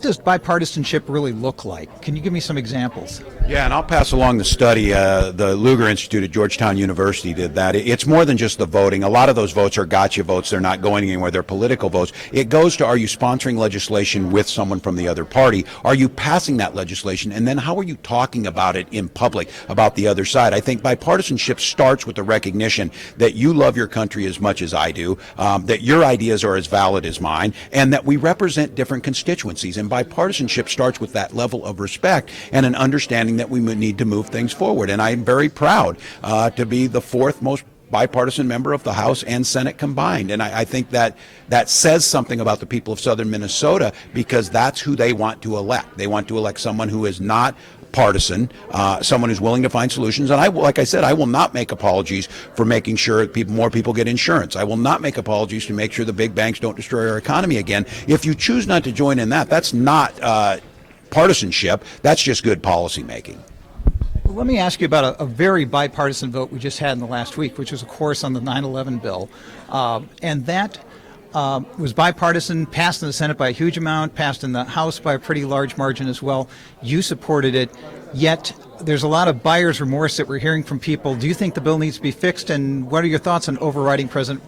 does bipartisanship really look like? Can you give me some examples? Yeah, and I'll pass along the study. The Lugar Institute at Georgetown University did that. It's more than just the voting. A lot of those votes are gotcha votes. They're not going anywhere. They're political votes. It goes to, are you sponsoring legislation with someone from the other party? Are you passing that legislation? And then how are you talking about it in public, about the other side? I think bipartisanship starts with the recognition that you love your country as much as I do, that your ideas are as valid as mine, and that we represent different constituencies. And bipartisanship starts with that level of respect and an understanding that we need to move things forward. And I'm very proud to be the 4th most bipartisan member of the House and Senate combined. And I think that says something about the people of southern Minnesota, because that's who they want to elect. They want to elect someone who is not partisan, someone who's willing to find solutions. And like I said, I will not make apologies for making sure more people get insurance. I will not make apologies to make sure the big banks don't destroy our economy again. If you choose not to join in that's not partisanship. That's just good policy making. Well, let me ask you about a very bipartisan vote we just had in the last week, which was, of course, on the 9/11 bill. And that was bipartisan, passed in the Senate by a huge amount, passed in the House by a pretty large margin as well. You supported it, yet there's a lot of buyer's remorse that we're hearing from people. Do you think the bill needs to be fixed, and what are your thoughts on overriding President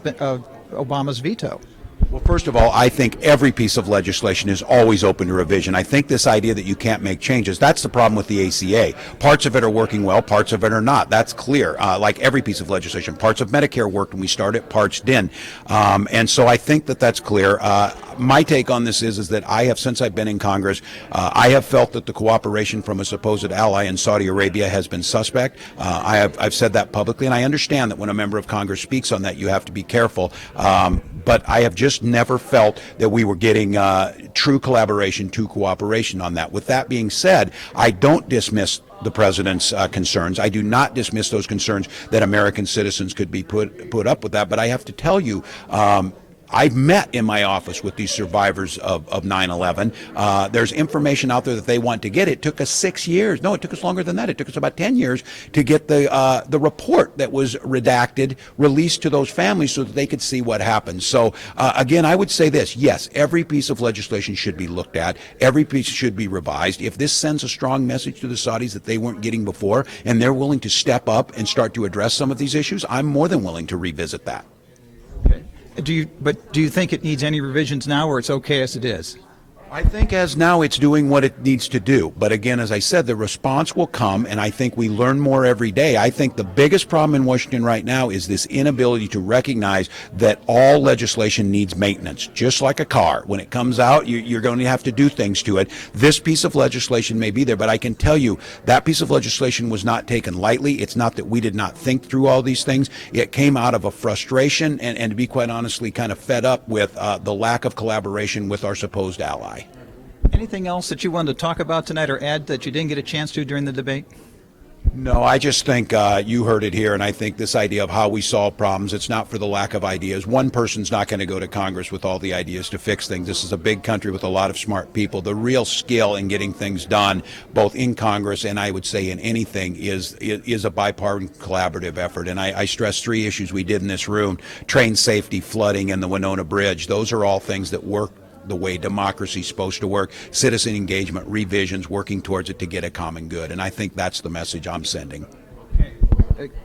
Obama's veto? Well, first of all, I think every piece of legislation is always open to revision. I think this idea that you can't make changes, that's the problem with the ACA. Parts of it are working well, parts of it are not. That's clear. Like every piece of legislation, parts of Medicare worked when we started, parts didn't. And so I think that that's clear. My take on this is that I have, since I've been in Congress, I have felt that the cooperation from a supposed ally in Saudi Arabia has been suspect. I've said that publicly, and I understand that when a member of Congress speaks on that, you have to be careful. But I have just never felt that we were getting true collaboration, true cooperation on that. With that being said, I don't dismiss the president's concerns. I do not dismiss those concerns that American citizens could be put up with that. But I have to tell you, I've met in my office with these survivors of 9/11. There's information out there that they want to get. It took us 6 years. No, it took us longer than that. It took us about 10 years to get the report that was redacted released to those families so that they could see what happened. So again, I would say this: yes, every piece of legislation should be looked at. Every piece should be revised. If this sends a strong message to the Saudis that they weren't getting before, and they're willing to step up and start to address some of these issues, I'm more than willing to revisit that. Do you think it needs any revisions now, or it's okay as it is? I think as now it's doing what it needs to do. But again, as I said, the response will come, and I think we learn more every day. I think the biggest problem in Washington right now is this inability to recognize that all legislation needs maintenance. Just like a car. When it comes out, you're going to have to do things to it. This piece of legislation may be there, but I can tell you that piece of legislation was not taken lightly. It's not that we did not think through all these things. It came out of a frustration and to be quite honestly, kind of fed up with the lack of collaboration with our supposed ally. Anything else that you wanted to talk about tonight or add that you didn't get a chance to during the debate? No, I just think you heard it here, and I think this idea of how we solve problems, it's not for the lack of ideas. One person's not going to go to Congress with all the ideas to fix things. This is a big country with a lot of smart people. The real skill in getting things done, both in Congress and I would say in anything, is a bipartisan collaborative effort. And I stress 3 issues we did in this room: train safety, flooding, and the Winona Bridge. Those are all things that work the way democracy's supposed to work. Citizen engagement, revisions, working towards it to get a common good. And I think that's the message I'm sending.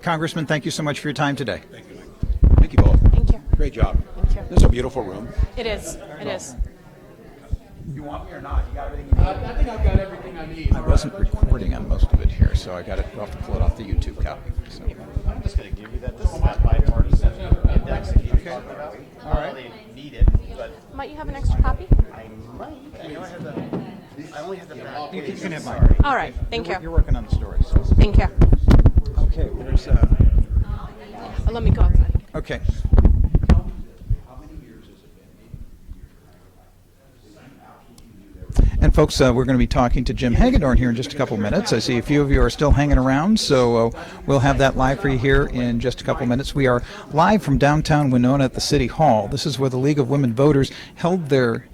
Congressman, thank you so much for your time today. Thank you both. Thank you. Great job. Thank you. This is a beautiful room. It is. It is. You want me or not? You got everything you need? I think I've got everything I need. I wasn't recording on most of it here, so I got to pull it off the YouTube copy. So. I'm just going to give you that. This is that bipartisan index that you were talking about. I don't really need it, but Might you have an extra copy? I might. You know, I only have the back. You can have mine. All right. Thank you. You're working on the story. So. Thank you. Okay, there's Let me go outside. okay. And folks, we're going to be talking to Jim Hagedorn here in just a couple minutes. I see a few of you are still hanging around, so we'll have that live for you here in just a couple minutes. We are live from downtown Winona at the City Hall. This is where the League of Women Voters held their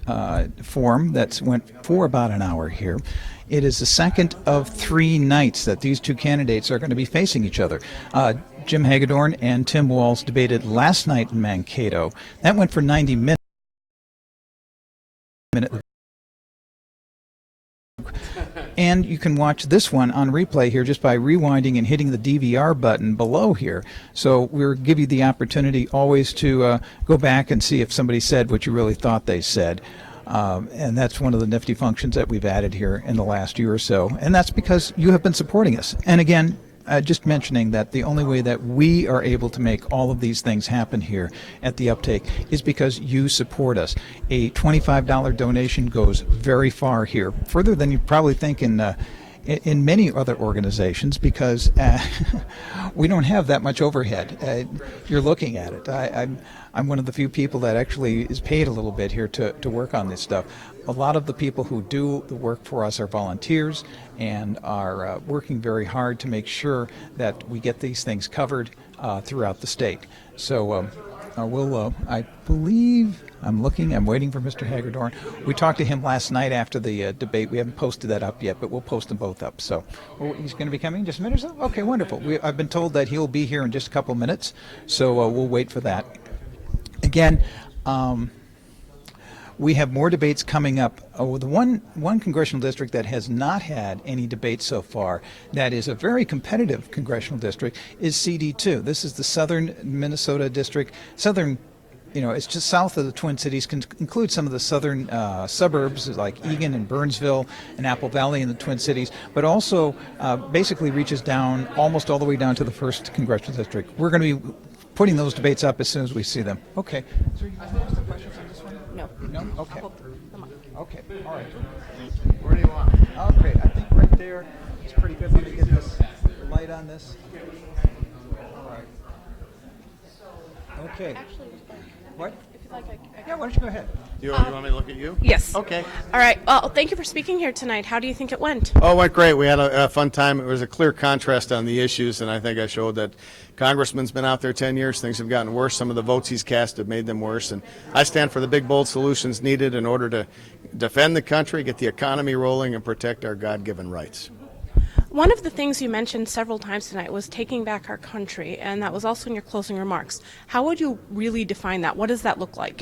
forum that went for about an hour here. It is the second of 3 nights that these 2 candidates are going to be facing each other. Jim Hagedorn and Tim Walz debated last night in Mankato. That went for 90 minutes. And you can watch this one on replay here just by rewinding and hitting the DVR button below here. So we'll give you the opportunity always to go back and see if somebody said what you really thought they said. And that's one of the nifty functions that we've added here in the last year or so. And that's because you have been supporting us. And again, just mentioning that the only way that we are able to make all of these things happen here at the Uptake is because you support us. A $25 donation goes very far here, further than you probably think in many other organizations, because we don't have that much overhead. You're looking at it. I'm one of the few people that actually is paid a little bit here to work on this stuff. A lot of the people who do the work for us are volunteers and are working very hard to make sure that we get these things covered throughout the state. So I believe, I'm waiting for Mr. Hagedorn. We talked to him last night after the debate. We haven't posted that up yet, but we'll post them both up. So he's going to be coming in just a minute or so? Okay, wonderful. I've been told that he'll be here in just a couple minutes, so we'll wait for that. Again, we have more debates coming up. The one congressional district that has not had any debates so far, that is a very competitive congressional district, is CD2. This is the southern Minnesota district, southern it's just south of the Twin Cities, can include some of the southern suburbs like Eagan and Burnsville and Apple Valley in the Twin Cities, but also basically reaches down almost all the way down to the 1st Congressional District. We're going to be putting those debates up as soon as we see them. Okay. So you have some questions on this one? No. No? Okay. Come on. Okay. All right. Where do you want? Okay. I think right there is pretty good. Let me get this light on this. All right. Okay. Actually, What? if you'd like, I Yeah, why don't you go ahead? You want me to look at you? Yes. Okay. All right. Well, thank you for speaking here tonight. How do you think it went? Oh, it went great. We had a fun time. It was a clear contrast on the issues, and I think I showed that Congressman's been out there 10 years. Things have gotten worse. Some of the votes he's cast have made them worse. And I stand for the big, bold solutions needed in order to defend the country, get the economy rolling, and protect our God-given rights. One of the things you mentioned several times tonight was taking back our country, and that was also in your closing remarks. How would you really define that? What does that look like?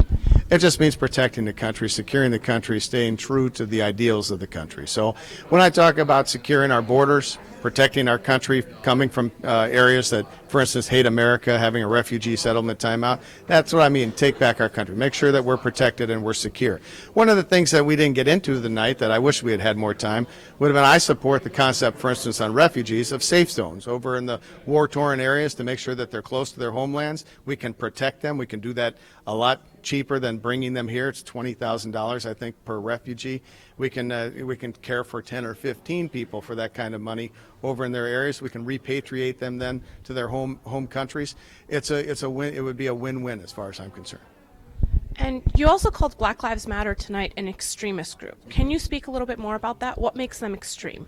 It just means protecting the country, securing the country, staying true to the ideals of the country. So when I talk about securing our borders, protecting our country, coming from areas that, for instance, hate America, having a refugee settlement timeout, that's what I mean, take back our country. Make sure that we're protected and we're secure. One of the things that we didn't get into tonight that I wish we had had more time would have been I support the concept, for instance, on refugees of safe zones over in the war-torn areas to make sure that they're close to their homelands. We can protect them. We can do that a lot cheaper than bringing them here. It's $20,000, I think, per refugee. We can care for 10 or 15 people for that kind of money over in their areas. We can repatriate them then to their home countries. It's a win. It would be a win-win as far as I'm concerned. And you also called Black Lives Matter tonight an extremist group. Can you speak a little bit more about that? What makes them extreme?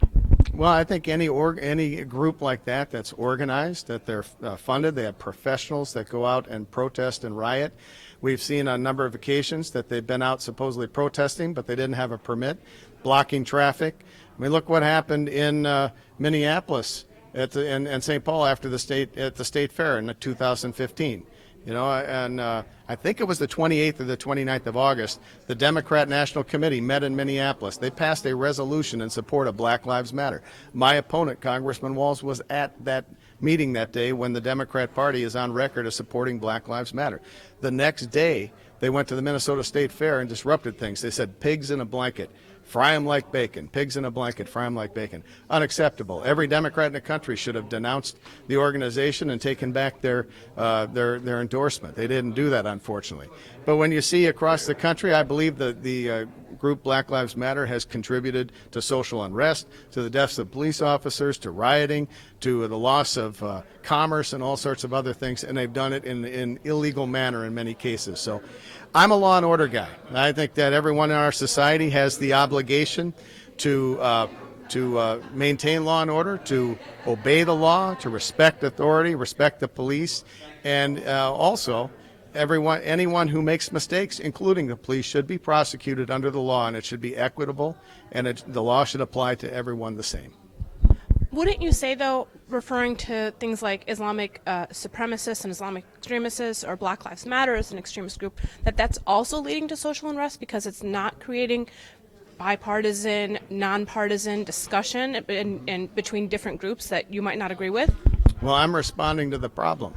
Well, I think any group like that that's organized, that they're funded, they have professionals that go out and protest and riot. We've seen on a number of occasions that they've been out supposedly protesting, but they didn't have a permit, blocking traffic. I mean, look what happened in Minneapolis and St. Paul at the state fair in 2015. And I think it was the 28th or the 29th of August, the Democrat National Committee met in Minneapolis. They passed a resolution in support of Black Lives Matter. My opponent, Congressman Walz, was at that meeting that day when the Democrat Party is on record as supporting Black Lives Matter. The next day, they went to the Minnesota State Fair and disrupted things. They said, pigs in a blanket. Fry them like bacon. Pigs in a blanket, fry them like bacon. Unacceptable. Every Democrat in the country should have denounced the organization and taken back their endorsement. They didn't do that, unfortunately. But when you see across the country, I believe that the group Black Lives Matter has contributed to social unrest, to the deaths of police officers, to rioting, to the loss of commerce and all sorts of other things, and they've done it in an illegal manner in many cases. So I'm a law and order guy. I think that everyone in our society has the obligation to maintain law and order, to obey the law, to respect authority, respect the police, and also anyone who makes mistakes, including the police, should be prosecuted under the law, and it should be equitable, and the law should apply to everyone the same. Wouldn't you say, though, referring to things like Islamic supremacists and Islamic extremists or Black Lives Matter as an extremist group, that that's also leading to social unrest because it's not creating bipartisan, nonpartisan discussion in between different groups that you might not agree with? Well, I'm responding to the problem.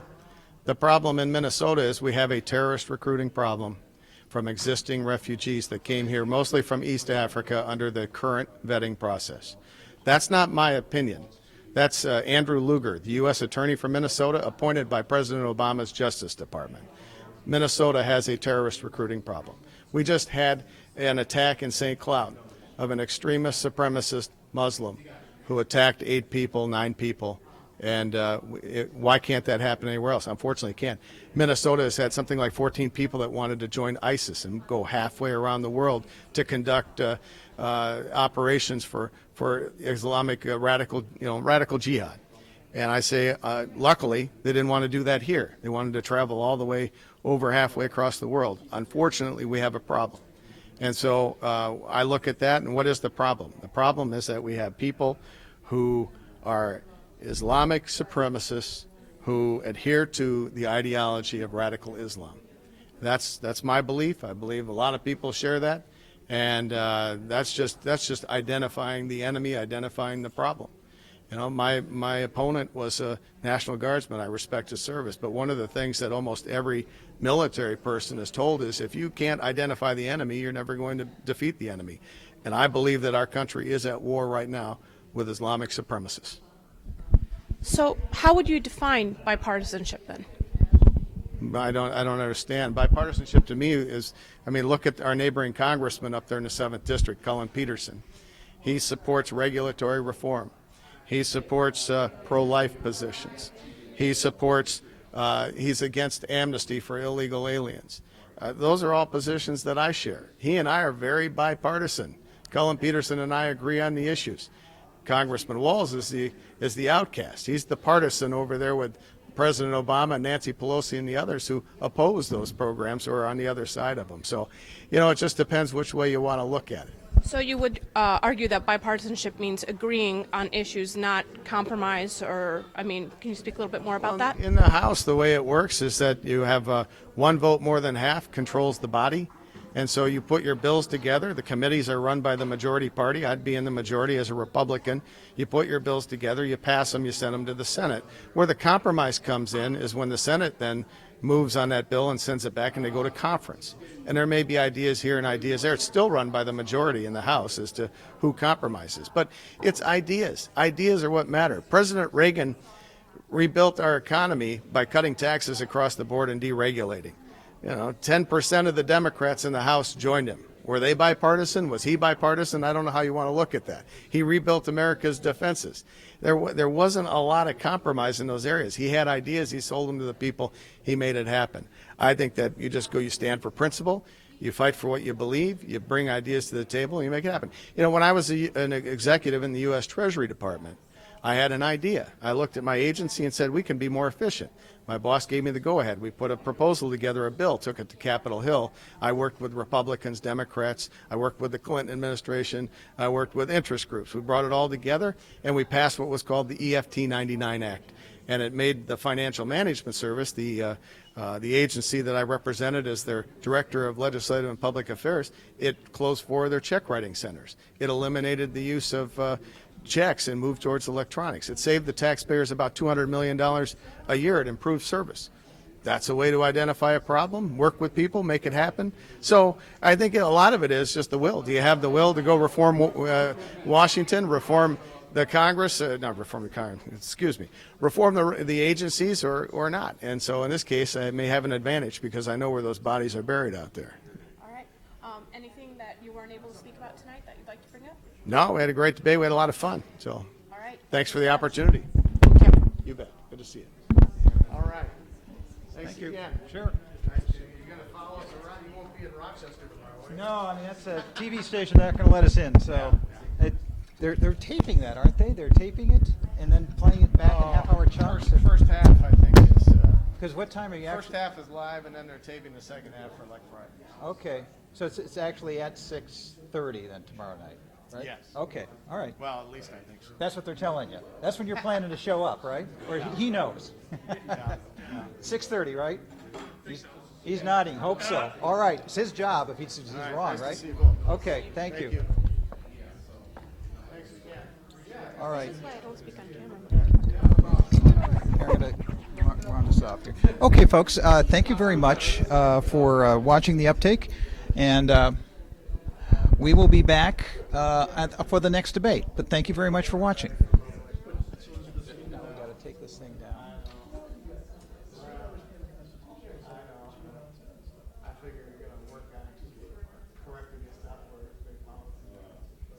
The problem in Minnesota is we have a terrorist recruiting problem from existing refugees that came here mostly from East Africa under the current vetting process. That's not my opinion. That's Andrew Lugar, the U.S. Attorney for Minnesota, appointed by President Obama's Justice Department. Minnesota has a terrorist recruiting problem. We just had an attack in St. Cloud of an extremist supremacist Muslim who attacked 9 people. And why can't that happen anywhere else? Unfortunately, it can't. Minnesota has had something like 14 people that wanted to join ISIS and go halfway around the world to conduct operations for Islamic radical jihad. And I say, luckily, they didn't want to do that here. They wanted to travel all the way over halfway across the world. Unfortunately, we have a problem. And so I look at that, and what is the problem? The problem is that we have people who are Islamic supremacists who adhere to the ideology of radical Islam. That's my belief. I believe a lot of people share that, and that's just identifying the enemy, identifying the problem. You know, my opponent was a National Guardsman. I respect his service. But one of the things that almost every military person is told is if you can't identify the enemy, you're never going to defeat the enemy. And I believe that our country is at war right now with Islamic supremacists. So how would you define bipartisanship then? I don't understand. Bipartisanship to me is, I mean, look at our neighboring congressman up there in the 7th District, Cullen Peterson. He supports regulatory reform. He supports pro-life positions. He supports, he's against amnesty for illegal aliens. Those are all positions that I share. He and I are very bipartisan. Cullen Peterson and I agree on the issues. Congressman Walz is the outcast. He's the partisan over there with President Obama, Nancy Pelosi, and the others who oppose those programs or are on the other side of them. So, you know, it just depends which way you want to look at it. So you would argue that bipartisanship means agreeing on issues, not compromise, or, I mean, can you speak a little bit more about that? In the House, the way it works is that you have one vote more than half controls the body. And so you put your bills together. The committees are run by the majority party. I'd be in the majority as a Republican. You put your bills together, you pass them, you send them to the Senate. Where the compromise comes in is when the Senate then moves on that bill and sends it back and they go to conference. And there may be ideas here and ideas there. It's still run by the majority in the House as to who compromises. But it's ideas. Ideas are what matter. President Reagan rebuilt our economy by cutting taxes across the board and deregulating. You know, 10% of the Democrats in the House joined him. Were they bipartisan? Was he bipartisan? I don't know how you want to look at that. He rebuilt America's defenses. There wasn't a lot of compromise in those areas. He had ideas. He sold them to the people. He made it happen. I think that you just go, you stand for principle, you fight for what you believe, you bring ideas to the table, and you make it happen. You know, when I was an executive in the U.S. Treasury Department, I had an idea. I looked at my agency and said, we can be more efficient. My boss gave me the go-ahead. We put a proposal together, a bill, took it to Capitol Hill. I worked with Republicans, Democrats. I worked with the Clinton administration. I worked with interest groups. We brought it all together, and we passed what was called the EFT 99 Act. And it made the Financial Management Service, the agency that I represented as their Director of Legislative and Public Affairs, it closed 4 of their check writing centers. It eliminated the use of checks and moved towards electronics. It saved the taxpayers about $200 million a year. It improved service. That's a way to identify a problem, work with people, make it happen. So I think a lot of it is just the will. Do you have the will to go reform Washington, reform the Congress, not reform the Congress, excuse me, reform the agencies or not? And so in this case, I may have an advantage because I know where those bodies are buried out there. All right. Anything that you weren't able to speak about tonight that you'd like to bring up? No, we had a great debate. We had a lot of fun. So, All right. Thanks for the opportunity. Thank you. You bet. Good to see you. All right. Thanks again. Sure. You're going to follow us around. You won't be in Rochester tomorrow, will you? No, I mean, that's a TV station. They're not going to let us in. So they're taping that, aren't they? They're taping it and then playing it back in half-hour chunks. First half, I think, is. Because what time are you First actually? half is live, and then they're taping the second half for like Friday. Okay. So it's actually at 6:30 then tomorrow night, right? Yes. Okay. All right. Well, at least I think so. That's what they're telling you. That's when you're planning to show up, right? Or he knows. 6:30, right? He's nodding. Hope so. All right. It's his job if he's wrong, nice to right? see you both. Okay. Thank you. All right. This is why I don't speak on camera. We're going to round this off here. Okay, folks. Thank you very much for watching the uptake, and we will be back for the next debate. But thank you very much for watching. Now we got to take this thing down.